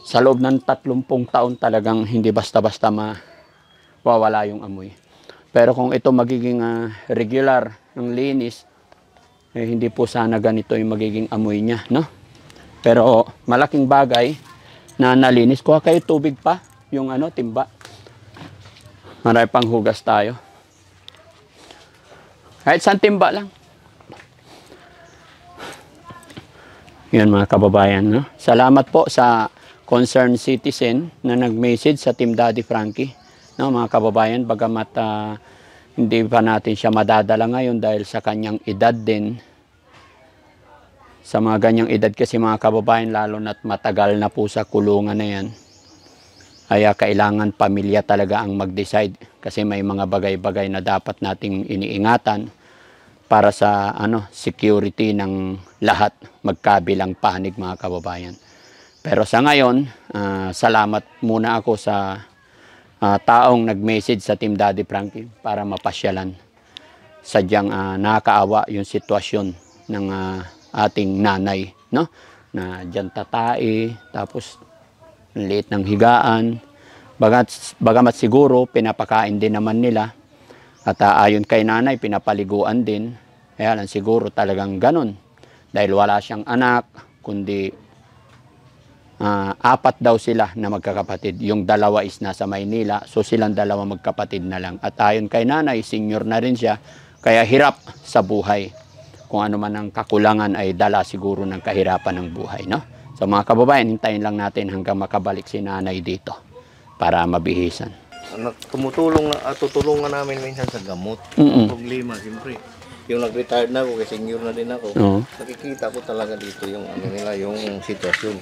Sa loob ng 30 taon talagang hindi basta-basta mawawala yung amoy. Pero kung ito magiging regular ng linis, hindi po sana ganito yung magiging amoy niya, no? Pero malaking bagay na nalinis. Kuha kayo tubig pa, yung timba. Marami pang hugas tayo. Kahit isang timba lang. Yan mga kababayan, no? Salamat po sa concerned citizen na nag-message sa Team Daddy Frankie. No, mga kababayan, bagamat Hindi pa natin siya madadala ngayon dahil sa kanyang edad din. Sa mga ganyang edad kasi mga kababayan, lalo na't matagal na po sa kulungan na yan, ay kailangan pamilya talaga ang mag-decide kasi may mga bagay-bagay na dapat nating iniingatan para sa security ng lahat, magkabilang panig mga kababayan. Pero sa ngayon, salamat muna ako sa taong nag-message sa Team Daddy Frankie para mapasyalan. Sadyang nakakaawa yung sitwasyon ng ating nanay, no? Na dyan tatai, tapos liit ng higaan. Bagamat siguro pinapakain din naman nila. At ayon kay nanay, pinapaliguan din. Kaya lang siguro talagang ganun. Dahil wala siyang anak, kundi 4 daw sila na magkakapatid. Yung 2 is nasa Maynila, so silang 2 magkapatid na lang. At ayon kay nanay, senior na rin siya, kaya hirap sa buhay. Kung ano man ang kakulangan ay dala siguro ng kahirapan ng buhay, no? So mga kababayan, hintayin lang natin hanggang makabalik si nanay dito para mabihisan. Tumutulong na, tutulungan namin minsan sa gamot. Problema, siyempre. Yung nag-retired na ako, kasi senior na din ako, nakikita ko talaga dito yung yung sitwasyon.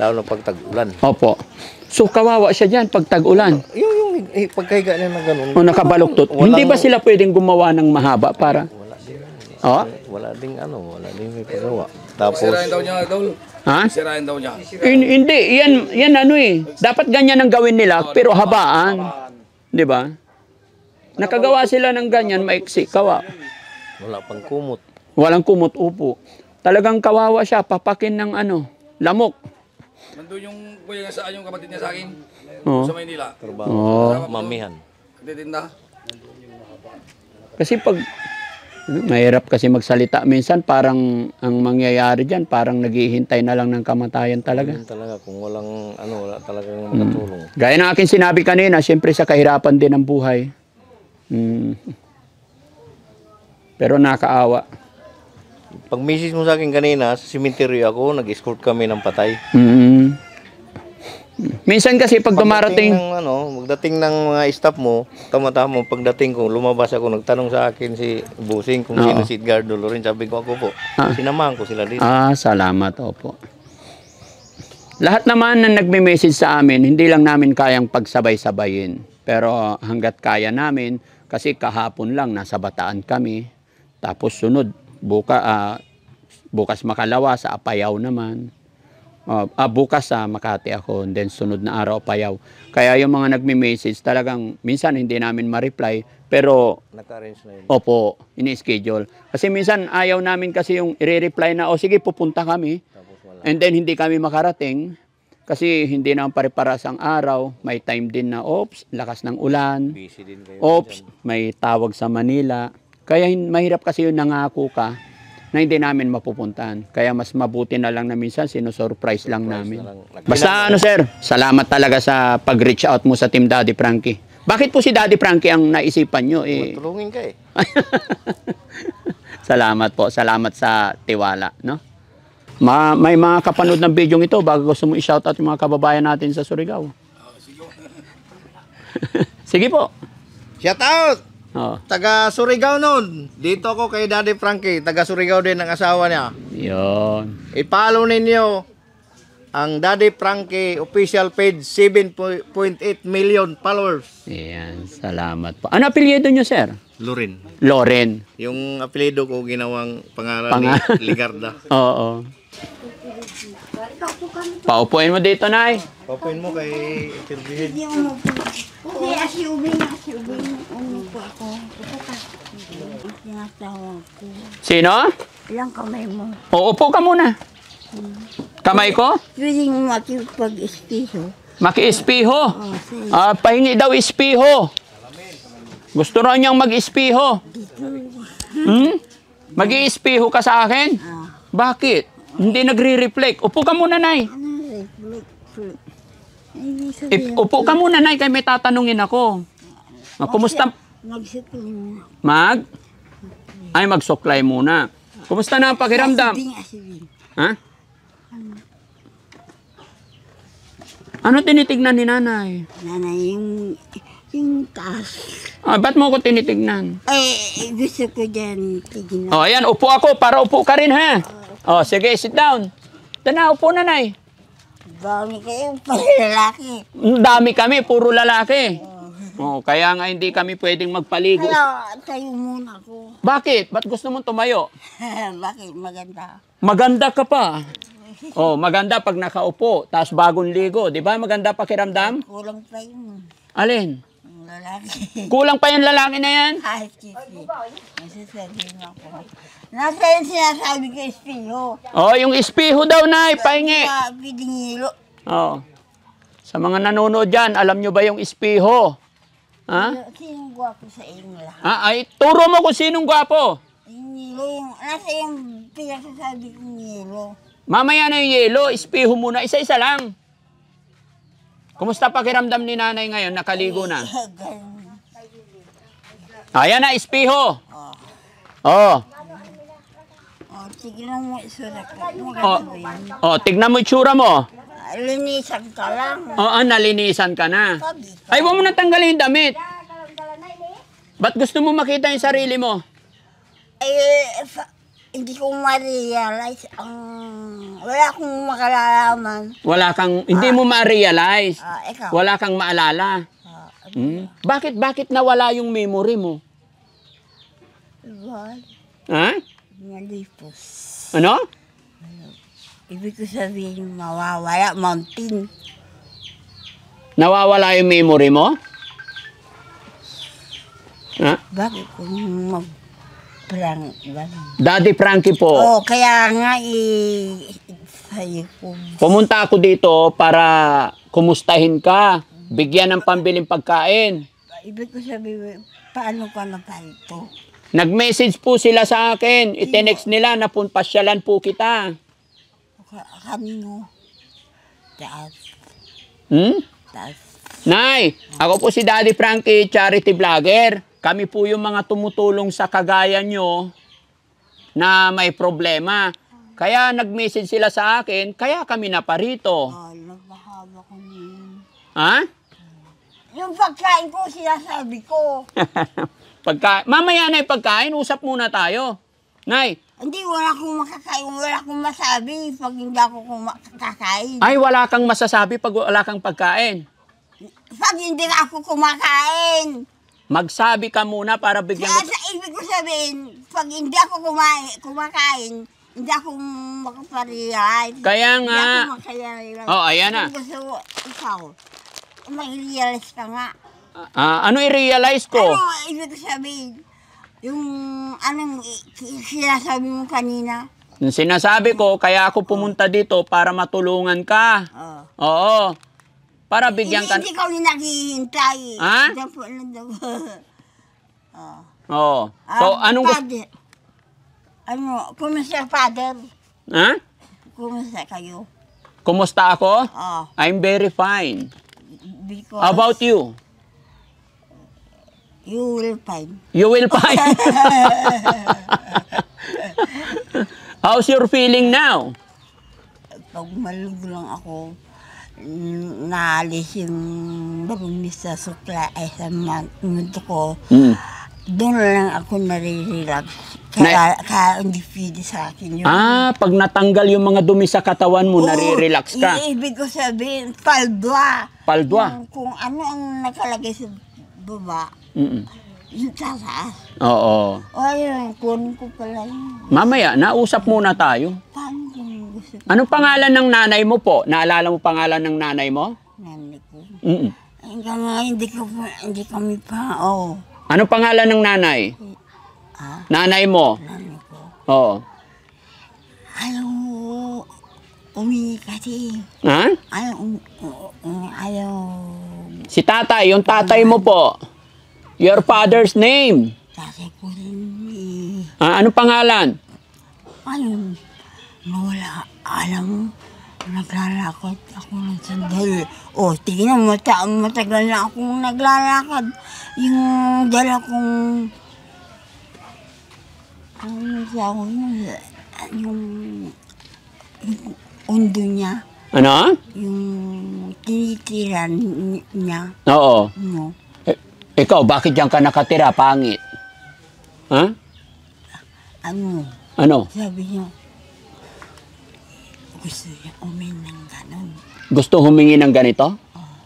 Lalo na pag tag-ulan. Opo. So kawawa siya dyan pag tag-ulan. Yung pagkahiga niya na ganun. O nakabaluktot. Hindi ba sila pwedeng gumawa ng mahaba para? Wala ding may pagawa. Tapos Sirain daw niya, Idol. Ha? Sirain daw niya. Hindi, yan dapat ganyan ang gawin nila, pero habaan. 'Di ba? Nakagawa sila ng ganyan, maiksi, kawa. wala pang kumot. Walang kumot, upo. Talagang kawawa siya, papakin ng lamok. Nandun yung kuya niya saan yung kapatid niya sa akin. Oo. Sa Maynila. Trabaho. Mamihan. Nagtitinda. Kasi pag mahirap kasi magsalita minsan, parang ang mangyayari diyan, parang naghihintay na lang ng kamatayan talaga. Yun talaga kung wala talagang makatulong. Gaya ng akin sinabi kanina, siyempre sa kahirapan din ng buhay. Pero nakaawa. Pag misis mo sa akin kanina, sa cemetery ako, nag-escort kami ng patay. Minsan kasi pag dumarating, Magdating ng mga staff mo, tama-tama, pagdating ko, lumabas ako, nagtanong sa akin si Busing kung sino si Edgardo Loren. Sabi ko, ako po. Sinamahan ko sila dito. Salamat, opo. Lahat naman na nagme-message sa amin, hindi lang namin kayang pagsabay-sabayin. Pero hanggat kaya namin, kasi kahapon lang, nasa Bataan kami. Tapos sunod, bukas Makalawa, sa Apayao naman. Bukas sa Makati ako, and then sunod na araw Apayao. Kaya yung mga nagme-message, talagang minsan hindi namin ma-reply, pero Naka-arrange na yun. opo, ini-schedule. Kasi minsan ayaw namin kasi yung i-reply na, sige pupunta kami, Tapos wala. and then hindi kami makarating, kasi hindi naman pare-paras ang araw, may time din na, lakas ng ulan, Busy din kayo. may tawag sa Manila. Kaya mahirap kasi yung nangako ka, na hindi namin mapupuntahan. Kaya mas mabuti na lang na minsan sinusurprise lang namin. Basta sir, salamat talaga sa pag-reach out mo sa Team Daddy Frankie. Bakit po si Daddy Frankie ang naisipan nyo? Tulungin ka eh. Salamat po, salamat sa tiwala, no? May mga kapanood ng video ito, bago gusto mo i-shoutout yung mga kababayan natin sa Surigao. Sige po. Shout out! Oh. Taga Surigao nun. Dito ako kay Daddy Frankie. Taga Surigao din ang asawa niya. Yun. I-follow ninyo ang Daddy Frankie official page, 7.8 million followers. Ayan, salamat po. Ano apelyido nyo, sir? Loren. Loren. Yung apelyido ko ginawang pangalan ni Ligarda. Oo. Paupuin mo dito, Nay. Papuin mo kay Silvihin. Hindi ako Hindi, asiubing na. Ano po ako? Tinatawag ko. Sino? Ilang kamay mo? Uupo ka muna. Kamay ko? Pwede mo makipag-espiso. Maki-espiho. Sige. Pahingi daw espiho. Gusto raw niyang mag-espiho. Mag-i-espiho ka sa akin? Bakit? Hindi nagre-reflect. Upo ka muna, Nay. Upo ka muna, Nay, kaya may tatanungin ako. Kumusta? Magsuklay mo. Ay, magsuklay muna. Kumusta na ang pakiramdam? Asibing. Ha? Ano tinitignan ni Nanay? Nanay, yung Yung taas. Ah, ba't mo ko tinitignan? Gusto ko dyan tignan. Oh, ayan, upo ako para upo ka rin, ha? Oh, sige, sit down. Tana, upo nanay. Dami kayo, lalaki. Ang dami kami, puro lalaki. Oh, kaya nga hindi kami pwedeng magpaligo. Kaya tayo muna ko. Bakit? Ba't gusto mong tumayo? Bakit maganda? Maganda ka pa. Oh, maganda pag nakaupo, tapos bagong ligo. Di ba maganda pakiramdam? Kulang pa yun. Alin? Ang lalaki. Kulang pa yung lalaki na yan? Ay, Chichi. Masasabihin ako. Nasa yung sinasabi ko, espino. Oh, yung espiho daw na, pahingi. Pidingilo. Oh. Sa mga nanonood dyan, alam nyo ba yung espiho? Ha? Sinong gwapo sa inyo lahat? Ah, ay, turo mo kung sinong gwapo. Yung nilo, nasa yung pinasasabi kong nilo. Mamaya na yung yelo, espiho muna, isa-isa lang. Kumusta pakiramdam ni nanay ngayon? Nakaligo na. Ganun. Ayan na, espiho. Oh. Sige lang mo isulat ko. Oh, Maganda ba yun? oh, tignan mo yung tsura mo. Linisan ka lang. Oo, nalinisan ka na. Sabi ka. Ay, huwag mo na tanggalin yung damit. Ba't gusto mo makita yung sarili mo? Hindi ko ma-realize wala akong makalalaman. Hindi mo ma-realize. Ikaw. Wala kang maalala. Bakit nawala yung memory mo? Diba? Ha? Nalipos. Ano? Ibig ko sabihin, mawawala, mountain. Nawawala yung memory mo? Ha? Bakit kung mag-prank ba? Daddy Frankie po. Oo, kaya nga sa'yo ko. Pumunta ako dito para kumustahin ka. Bigyan ng pambiling pagkain. Ibig ko sabihin, paano ka napalito? Nag-message po sila sa akin. Itenext nila na pasyalan po kita. Kanino? Taas. Taas. Nay, ako po si Daddy Frankie, charity vlogger. Kami po yung mga tumutulong sa kagaya nyo na may problema. Kaya nag-message sila sa akin, kaya kami naparito. Nagmahaba ko niyan. Ha? Yung pagkain ko, sinasabi ko. Mamaya na yung pagkain, usap muna tayo. Nay. Hindi, wala akong makakain, wala akong masabi pag hindi ako kakain. Ay, wala kang masasabi pag wala kang pagkain. Pag hindi ako kumakain. Magsabi ka muna para bigyan Kaya ko. sa ibig ko sabihin, pag hindi ako kumakain, hindi ako makapariyay. Kaya nga. Hindi ako makayayayan. Oh, ayan na. Gusto mo, ikaw, mag-realize ka nga. Ano i-realize ko? Ano ibig ko sabihin? Yung anong sinasabi mo kanina? Yung sinasabi ko, kaya ako pumunta dito para matulungan ka. Oo. Para bigyan ka. Hindi kami naghihintay. Ha? Diyan po lang daw. Oo. So, anong gusto? Father, kumusta, Father? Ha? Kumusta kayo? Kumusta ako? Oh, I'm very fine. because How about you? you will find. You will find. How's your feeling now? Pag malug lang ako, naalis yung barumi sa sukla ay sa mundo ko, doon lang ako nare-relax. Kaya hindi pwede sa akin yun. Pag natanggal yung mga dumi sa katawan mo, Oo, nare-relax ka. Ibig ko sabihin, paldwa. Paldwa? Kung ano ang nakalagay sa baba, yung tataas. Oo. O ayun, kunin ko pala yun. Mamaya, nausap muna tayo. Paano kung gusto ko? Anong pangalan ng nanay mo po? Naalala mo pangalan ng nanay mo? Nanay ko. Mm-mm. Hindi kami pa, oo. Anong pangalan ng nanay? Nanay mo? Nanay ko. Oo. Ayaw umihi kasi. Ha? Ayaw Si tatay, yung tatay mo po. Your father's name. tatay ko rin Anong pangalan? ayun, wala, alam mo, naglalakad ako ng sandali. O, tingnan mo, matagal na akong naglalakad. Yung dala kong, yung undo niya, Ano? yung tinitiran niya, Oo. no. Ikaw, bakit diyan ka nakatira, pangit? Ha? Ano? Sabi niyo, gusto niya umin ng ganon. Gusto humingi ng ganito?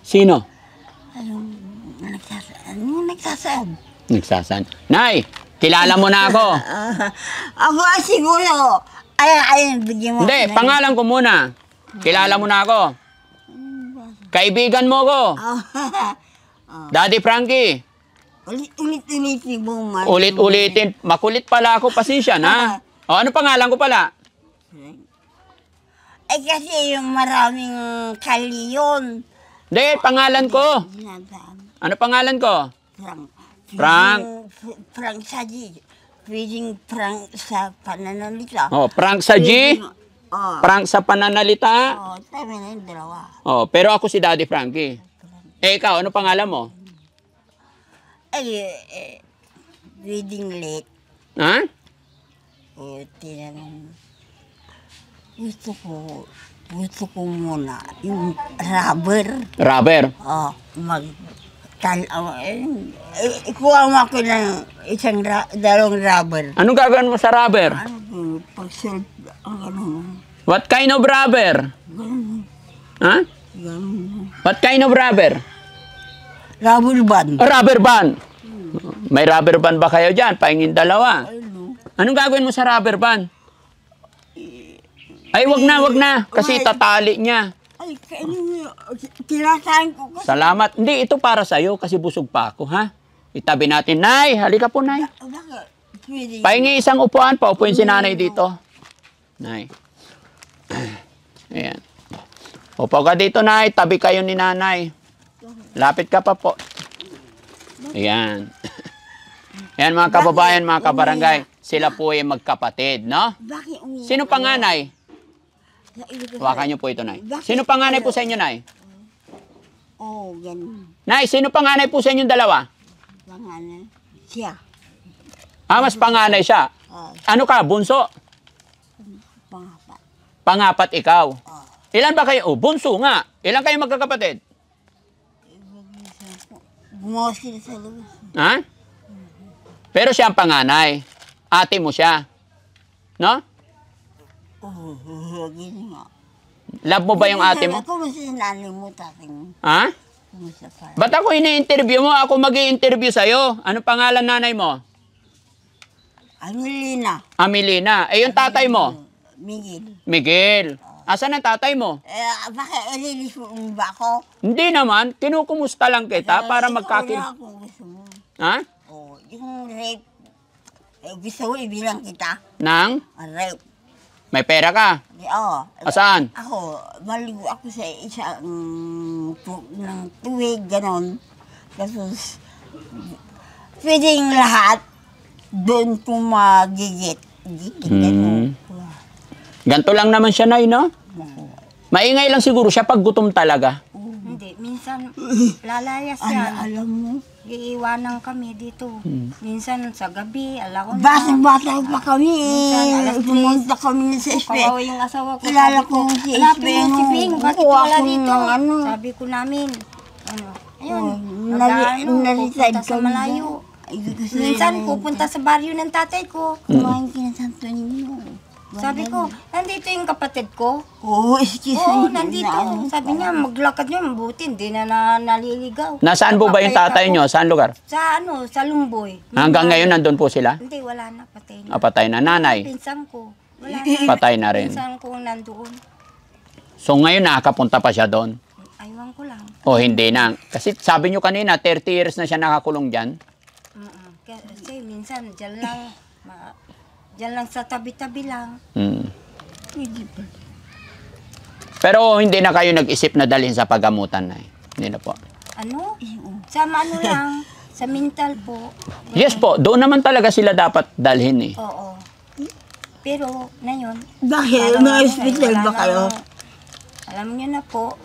Sino? Nagsasaad? Nagsasan. Nay, kilala mo na ako. Ako siguro. Ayun, bigyan mo. Hindi, pangalan ko muna. Kilala mo na ako. Kaibigan mo ko. Daddy Frankie. Ulit-ulitin mo man. Ulit-ulitin. Makulit pala ako. Pasensya na. O, ano pangalan ko pala? Kasi yung maraming kali yun. Hindi, pangalan ko. Ginadaan. Ano pangalan ko? Frank. Frank. Frank Saji. Pwedeng Frank sa pananalita. Oh, Frank sa G. Oh. Frank sa pananalita. Oh, tama na yung dalawa. Oh, pero ako si Daddy Frankie. Eh, ikaw, ano pangalan mo? Pwedeng late. Ha? Tinanong. Gusto ko muna yung rubber. Rubber. Oh, ikuha mo ako ng dalawang rubber. Anong gagawin mo sa rubber? Pag-self, ano, What kind of rubber? Ha? gano'n. What kind of rubber? Rubber band. Rubber band. May rubber band ba kayo dyan? Pahingin dalawa. Anong gagawin mo sa rubber band? Ay, wag na. Kasi tatali niya. Ay, kinakain ko. Salamat. Hindi, ito para sa'yo kasi busog pa ako, ha? Itabi natin. Nay, halika po, Nay. Bakit? Pwede. Pahingi isang upuan. Paupuin si Nanay dito. Nay. Ayan. Upo ka dito, Nay. Tabi kayo ni Nanay. Lapit ka pa po. Ayan. Ayan, mga kababayan, mga kabarangay. Sila po ay magkapatid, no? Bakit umiyak? Sino panganay? Hawakan niyo po ito, Nay. Sino panganay po sa inyo, Nay? Oo, ganun. Nay, sino panganay po sa inyong dalawa? Pangalan. Siya. Mas panganay siya. Ano ka, bunso? Pangapat. Pangapat ikaw. Ilan ba kayo? Bunso nga. Ilan kayo magkakapatid? Gumawa sila sa labas. Ha? Pero siya ang panganay. Ate mo siya. No? Oo, ganun nga. Love mo ba yung ate mo? Kumusta yung nanay mo, tatay mo? Ha? Kumusta pa? Ba't ako ini-interview mo? Ako mag-i-interview sa'yo. Ano pangalan nanay mo? Angelina. Amelina. Eh, yung tatay mo? Miguel. Miguel. Asan ang tatay mo? Bakit ililis mo ba ako? Hindi naman. Kinukumusta lang kita para magkakin... Wala akong gusto mo. Ha? Oh, yung rape. Gusto mo ibilang kita? Nang? Rape. May pera ka? Oo. Asaan? Ako, maligo ako sa isang ng tuwig, ganon. Tapos, pwedeng lahat doon ko magigit. Ganon. Ganto lang naman siya, Nay, no? Maingay lang siguro siya pag gutom talaga. Hindi, minsan lalayas yan. Alam mo? Iiwanan kami dito. Minsan sa gabi, ala ko na. Bata pa kami Minsan, eh. alas 3. Pumunta kami sa SPE. Kawawa yung asawa ko. Kilala Sabi ko si hanapin mo Espeno. si Ping, bakit Kuha wala ko dito? ng ano. Sabi ko namin, ayun, Nalisad pupunta sa kami malayo. dyan. Minsan pupunta sa baryo ng tatay ko. Kumain ka na Santo Niño. Sabi ko, nandito yung kapatid ko. Oo, excuse Oo, me. nandito. Sabi niya, maglakad niya, mabuti, hindi na naliligaw. Nasaan po ba yung tatay nyo? Saan lugar? Sa Lumboy. Hanggang ngayon nandun po sila? Hindi, wala na, patay na. Patay na. Nanay? Pinsan ko, wala na. Patay na rin. Pinsan ko nandoon. So ngayon nakakapunta pa siya doon? Aywan ko lang. O hindi na? Kasi sabi nyo kanina, 30 years na siya nakakulong dyan. Kasi minsan, dyan lang sa tabi-tabi lang. Pero hindi na kayo nag-isip na dalhin sa paggamutan, Nay? Hindi na po. Ano? Sa ano lang, sa mental po. Yes po, doon naman talaga sila dapat dalhin eh. Oo. Pero, ngayon, Bakit? parang May ano, hospital wala ba na- kayo? Alam niyo na po,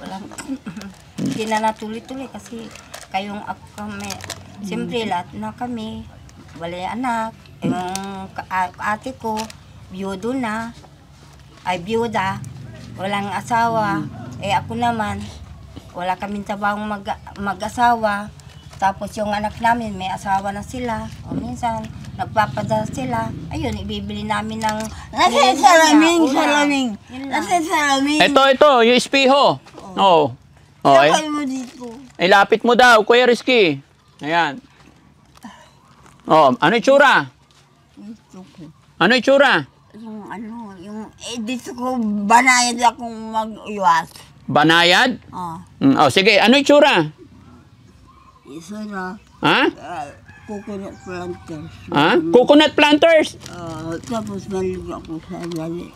hindi na natuloy-tuloy kasi kayong ako kami, siyempre lahat na kami, wala yung anak, yung ate ko, biyudo na, biyuda, walang asawa, ako naman, wala kaming tabang mag-asawa, Tapos yung anak namin, may asawa na sila. O minsan, nagpapadala sila. Ayun, ibibili namin ng... Nasa salaming. Yun lang. Nasa salaming. Ito, yung espeho. Oo. Oh. Okay. Sakay mo dito. Ilapit mo daw, Kuya Rizky. Ayan. Oh, ano yung tsura? Ano yung tsura? Dito ko banayad akong mag-iwas. Banayad? Oh. Oh, sige, ano yung tsura? Isa na, Ha? coconut planters. Ha? Coconut planters. Tapos maligo ako sa lali.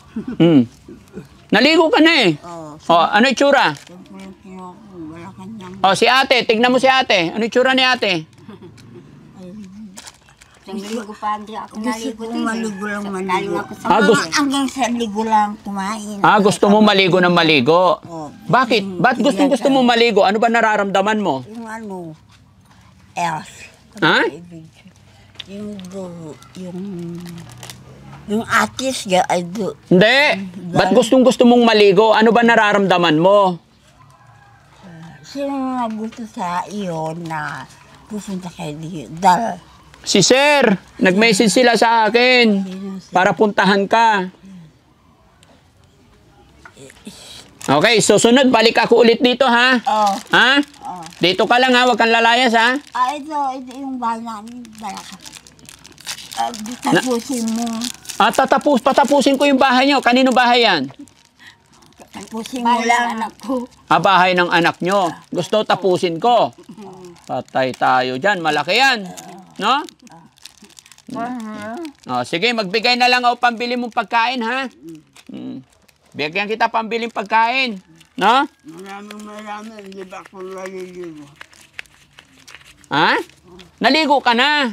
Naligo ka na eh. Oh, ano yung tsura? Siyempre yung kinuha ko, wala kanyang. Oh, si ate, tignan mo si ate. Ano yung tsura ni ate? Isang linggo pa, hindi ako Gusto naligo ko din. maligo lang Galing maligo. ako sa Ah, gusto- Hanggang sa ligo lang kumain. Gusto mo maligo ng maligo. Oh. Bakit? Ba't gusto mo maligo? Ano ba nararamdaman mo? Yung ano, else. Ha? Yung do, yung atis ga, ay do. Hindi. Ba't gusto mong maligo? Ano ba nararamdaman mo? Sino nga gusto sa iyo na pupunta kayo dito? Dal. Si Sir, nag-message sila sa akin para puntahan ka. Okay, susunod, balik ako ulit dito ha. Oh. Ha? Dito ka lang ha, huwag kang lalayas ha. Ito yung bahay namin. Dala ka. Tapusin mo. Patapusin ko yung bahay nyo. Kanino bahay yan? Tapusin mo lang. Anak ko. Bahay ng anak nyo. Gusto tapusin ko. Patay tayo dyan. Malaki yan. No? Sige, magbigay na lang ako pambili mong pagkain, ha? Bigyan kita pambiling pagkain. No? Maraming, hindi ba ako naliligo? Ha? Naligo ka na.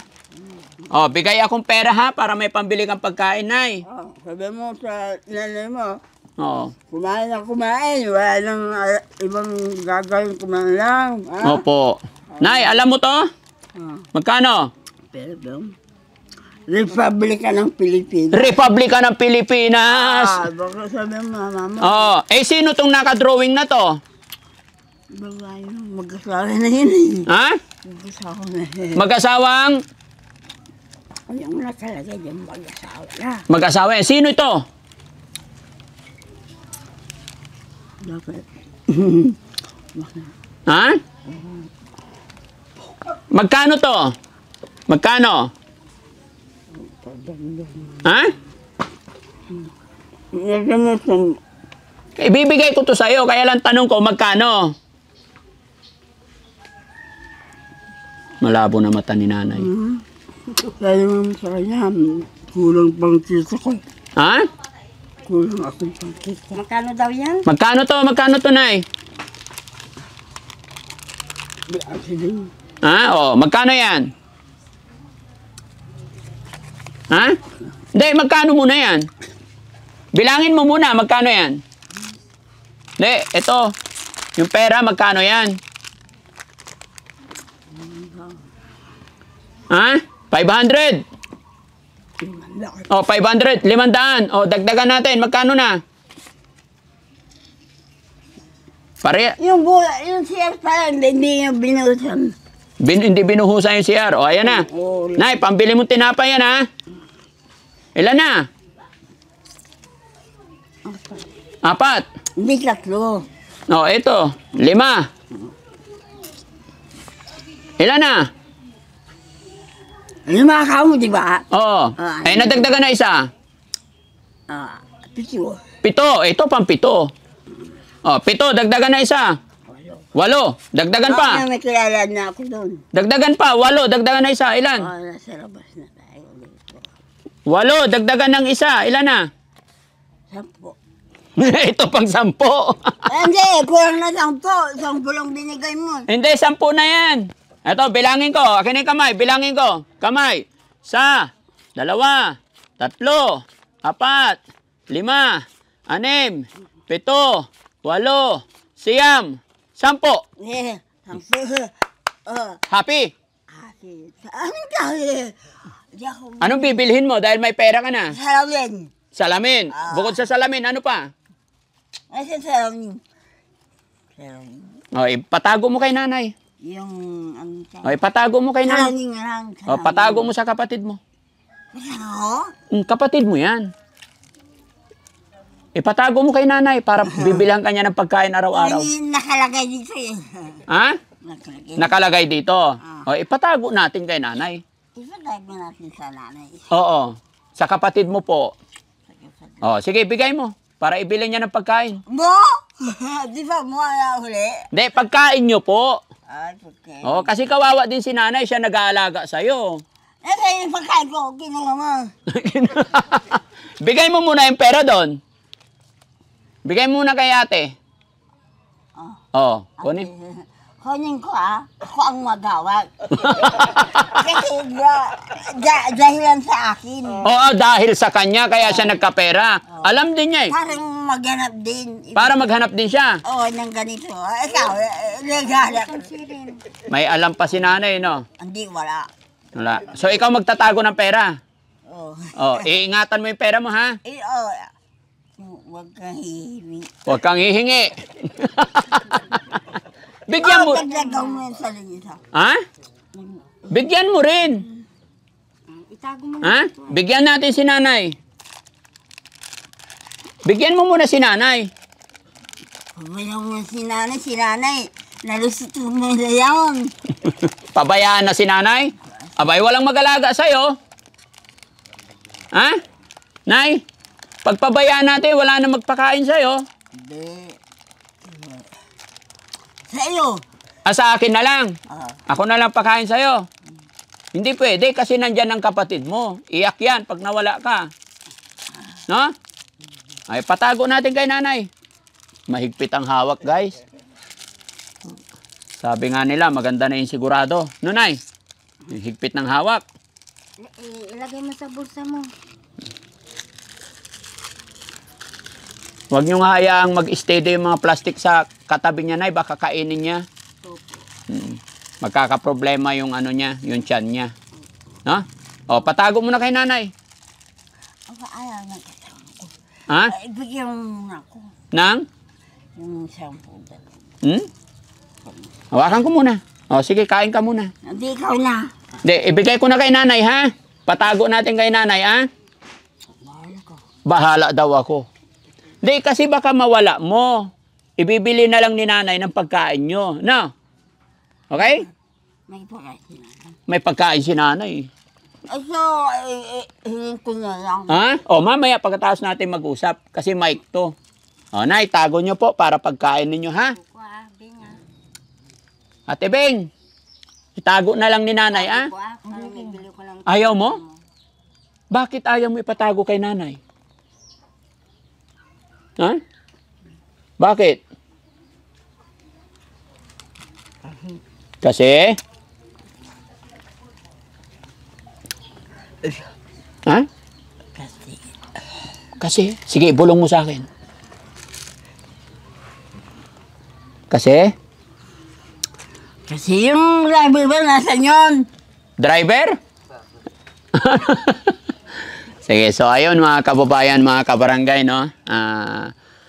Bigay akong pera, ha? Para may pambili kang pagkain, Nay. Sabi mo sa nanay mo, Oo. kumain na kumain. Wala nang ibang gagawin, kumain lang. Opo. Nay, alam mo to? Magkano? Pero, Republika ng Pilipinas. Republika ng Pilipinas. Baka sabi mo, mama, Sino tong naka-drawing na to? babae, mag-asawa na yun eh. Ha? Mag-asawa na eh. Mag-asawang? Yung na talaga yung mag-asawa na. Mag-asawa. Sino ito? Bakit? Ha? Magkano to? Magkano? Ha? Ibibigay ko to sa'yo, kaya lang tanong ko, magkano? Malabo na mata ni nanay. Sabi mo sa kanya, kulang pang kita ko. Ha? Kulang akong pang kita. Magkano daw yan? Magkano to? Magkano to, Nay? Ha? Magkano yan? Ha? Hindi, magkano muna yan? Bilangin mo muna, magkano yan? Hindi, ito. Yung pera, magkano yan? Ha? 500? 500. 500. Dagdagan natin. Magkano na? Pare, Yung bola, yung siya parang hindi niya binusan. hindi binuhusan yung CR. Ayan na. Nay, pambili mo tinapay yan, ha? Ilan na? 4. Hindi 3. Ito. 5. Ilan na? 5 ka mo, di ba? Nadagdagan na isa. 7. 7. Ito, pang 7. 7. Dagdagan na isa. 8. Dagdagan pa. May kilala na ako doon. Dagdagan pa. 8. Dagdagan na isa. Ilan? Nasa labas na tayo dito. 8. Dagdagan ng isa. Ilan na? 10. Ito pang 10. Hindi, kulang na 10. 10 lang binigay mo. Hindi, 10 na yan. Ito, bilangin ko. Akin yung kamay. Bilangin ko. Kamay. 1, 2, 3, 4, 5, 6, 7, 8, 9, 10. 10. Happy? Anong dahil? Di ako Anong bibilhin mo dahil may pera ka na? salamin. Salamin. Bukod sa salamin, ano pa? Nasa salamin. Salamin. Patago mo kay nanay. Yung, ano O, ipatago mo kay nanay. Salaning lang. O, patago mo sa kapatid mo. Ako? Kapatid mo yan. Ipatago mo kay nanay para bibilang ka niya ng pagkain araw-araw. Ay, nakalagay dito eh. Ha? Nakalagay. Nakalagay dito. O, ipatago natin kay nanay. Ipatay mo natin sa nanay. Oo. Sa kapatid mo po. O, sige, bigay mo. Para ibili niya ng pagkain. Mo? Di ba mo ala huli? Hindi, pagkain niyo po. Ay, okay. O, kasi kawawa din si nanay. Siya nag-aalaga sa'yo. Eh, kaya yung pagkain ko, kinuha mo. Bigay mo muna yung pera doon. Bigay mo muna kay ate. Oh, kunin. Kunin ko ako ang magawag. Kasi dahilan sa akin. Oo, dahil sa kanya, kaya siya nagkapera. Alam din niya eh. Parang maghanap din. Para maghanap din siya. Oo, ng ganito. Ikaw, naghanap. May alam pa si nanay, no? Hindi, wala. Wala. So, ikaw magtatago ng pera. Oo. Oh, iingatan mo yung pera mo, ha? Huwag kang hihingi. Huwag kang hihingi. Bigyan mo. Dagdagan mo yung sa linita. Ha? Bigyan mo rin. Itago mo Ha? Bigyan natin si nanay. Bigyan mo muna si nanay. Pabayaan mo si nanay. Nalusito mo na yan. Pabayaan na si nanay. Abay, walang mag-alaga sa'yo. Ha? Nay, pagpabayaan natin, wala na magpakain sa'yo. Hindi. Sa iyo. Sa akin na lang. Ah. Ako na lang pakain sa'yo. Hindi pwede kasi nandyan ang kapatid mo. Iyak yan pag nawala ka. No? Ay, patago natin kay nanay. Mahigpit ang hawak, guys. Sabi nga nila, maganda na yung sigurado. No, nay? Yung higpit ng hawak. Ilagay mo sa bulsa mo. Huwag niyong hayaang mag-steady yung mga plastic sa katabi niya, nay. Baka kainin niya. Magkakaproblema yung ano niya, yung tiyan niya. No? O, patago mo na kay nanay. Ayaw na kasama ko. Ha? Ibigyan mo muna ako. Nang? Yung shampoo. Hawakan ko muna. O, sige, kain ka muna. Hindi, ikaw na. Hindi, ibigay ko na kay nanay, ha? Patago natin kay nanay, ha? Bahala daw ako. Hindi, kasi baka mawala mo. Ibibili na lang ni nanay ng pagkain nyo. No? Okay? May pagkain na. May pagkain si nanay. So, hingin ko na lang. Ha? O, mamaya pagkatapos natin mag-usap. Kasi mic to. O, nay, tago nyo po para pagkain ninyo, ha? Ate Beng, itago na lang ni nanay, ha? Ayaw mo? Bakit ayaw mo ipatago kay nanay? Ha? Bakit? Kasi? Ha? Kasi? Sige, bulong mo sa akin. Kasi? Kasi yung driver ba nasa yun? Driver? Sige, so ayun mga kababayan, mga kabarangay, no?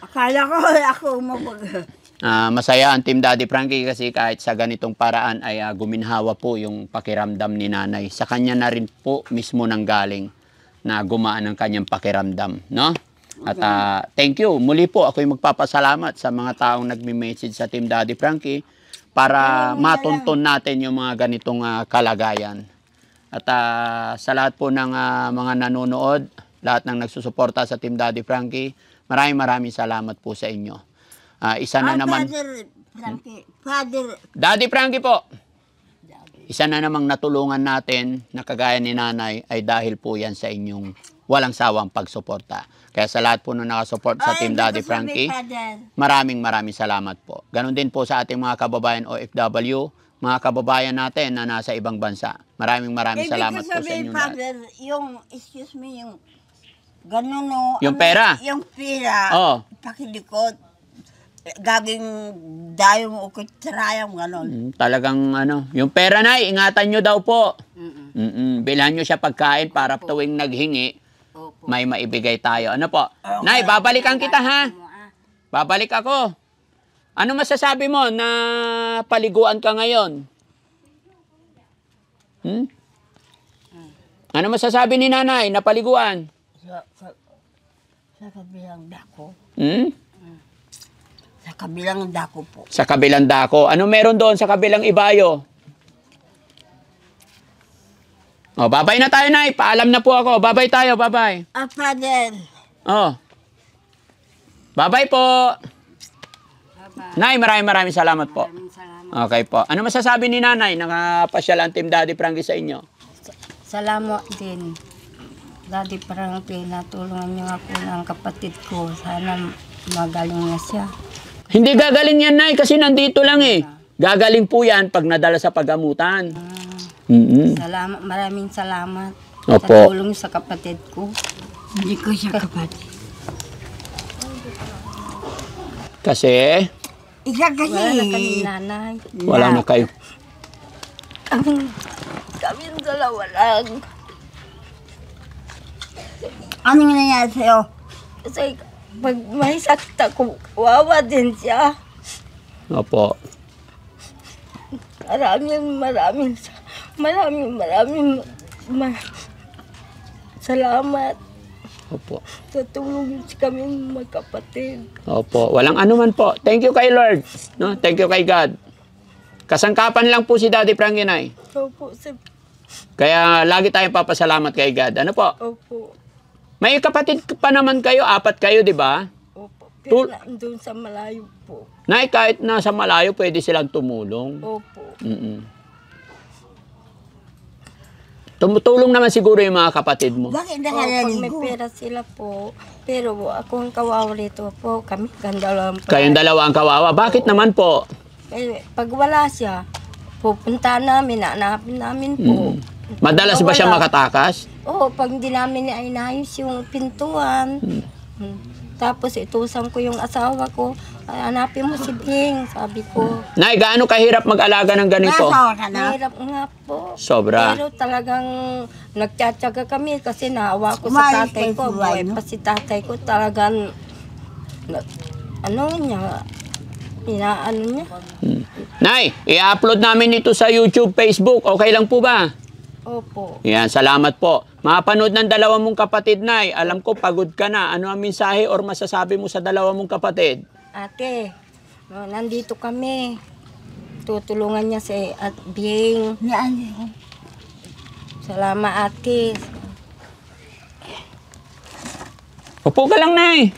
Akala ko ako mapag... Masaya ang Team Daddy Frankie kasi kahit sa ganitong paraan ay guminhawa po yung pakiramdam ni nanay. Sa kanya na rin po mismo nanggaling na gumaan ang kanyang pakiramdam, no? At thank you. Muli po ako'y magpapasalamat sa mga taong nagme-message sa Team Daddy Frankie para matuntun natin yung mga ganitong kalagayan. At sa lahat po ng mga nanonood, lahat ng nagsusuporta sa Team Daddy Frankie, maraming salamat po sa inyo. Isa na naman... Daddy Frankie po! Isa na namang natulungan natin na kagaya ni nanay ay dahil po yan sa inyong walang sawang pagsuporta. Kaya sa lahat po na nakasupport sa Team Daddy Frankie, maraming salamat po. Ganon din po sa ating mga kababayan OFW, mga kababayan natin na nasa ibang bansa. Maraming salamat po sa inyo lahat. Yung, excuse me, yung ganun no. Yung pera? Yung pera. Oo. Pakilikot. Gaging dayong ukit sarayang ganon. Talagang ano, yung pera na, ingatan nyo daw po. Bilhan nyo siya pagkain para tuwing naghingi, may maibigay tayo. Ano po? Nay, babalikan kita ha. Babalik ako. Ano masasabi mo na paliguan ka ngayon? Ano masasabi ni nanay na paliguan? Sa kabilang dako. Sa kabilang dako po. Sa kabilang dako. Ano meron doon sa kabilang ibayo? Oh, babay na tayo, Nay. Paalam na po ako. Babay tayo, babay. Father. Oh. Babay po. Nay, maraming salamat po. Okay po. Ano masasabi ni nanay? Nakapasyal ang Team Daddy Frankie sa inyo? Salamat din. Daddy Frankie, natulungan niyo ako ng kapatid ko. Sana magaling na siya. Hindi gagaling yan, Nay, kasi nandito lang eh. Gagaling po yan pag nadala sa paggamutan. Salamat, maraming salamat. Opo. Sa tulong sa kapatid ko. Hindi ko siya kapatid. Kasi Isa kasi. Wala na kami nanay. wala na kayo. Kaming dalawa lang. Anong nangyari sa'yo? Kasi pag may sakit ako, wawa din siya. Opo. Maraming salamat Opo. sa tulong kami magkapatid. Opo. Walang anuman po. Thank you kay Lord. No? Thank you kay God. Kasangkapan lang po si Daddy Frankie, Nay. Opo, Kaya lagi tayong papasalamat kay God. Ano po? opo, May kapatid pa naman kayo. 4 kayo, di ba? opo. Tul- Pero nandun sa malayo po. Nay, kahit nasa malayo, pwede silang tumulong. Opo. Tumutulong naman siguro yung mga kapatid mo. Bakit Pag may nakalaligo? pera sila po. Pero ako ang kawawa rito po. Kami ganda lang po. Kayong dalawa ang kawawa. Bakit naman po? Eh, pag wala siya, pupunta namin, hanapin namin po. Madalas ba siya makatakas? Oo, pag hindi namin inayos yung pintuan. Tapos itusan ko yung asawa ko. "Ay, hanapin mo si Bing," sabi ko. Nay, gaano kahirap mag-alaga ng ganito? Nasawa ka na? Mahirap nga po. Sobra. Pero talagang nagtsatsaga kami kasi naawa ko Umayos sa tatay kayo ko. sa buhay, Buhay no? pa si tatay ko talagang, inaano niya. Nay, i-upload namin ito sa YouTube, Facebook. Okay lang po ba? Opo. Yan, salamat po. Mapanood ng dalawa mong kapatid, Nay. Alam ko, pagod ka na. Ano ang mensahe or masasabi mo sa dalawa mong kapatid? Ate, nandito kami. Tutulungan niya si At Bing. Salamat, ate. Upo ka lang, Nay.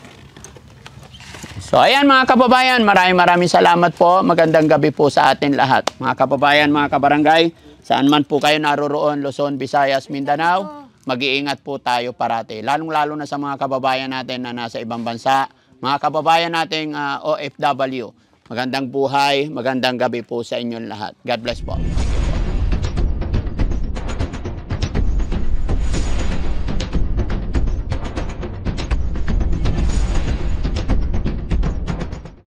So, ayan mga kababayan, maraming salamat po. Magandang gabi po sa atin lahat. Mga kababayan, mga kabarangay, saan man po kayo naroroon, Luzon, Visayas, Mindanao, mag-iingat po tayo parati. Lalong-lalo na sa mga kababayan natin na nasa ibang bansa, mga kababayan nating OFW. Magandang buhay, magandang gabi po sa inyong lahat. God bless po.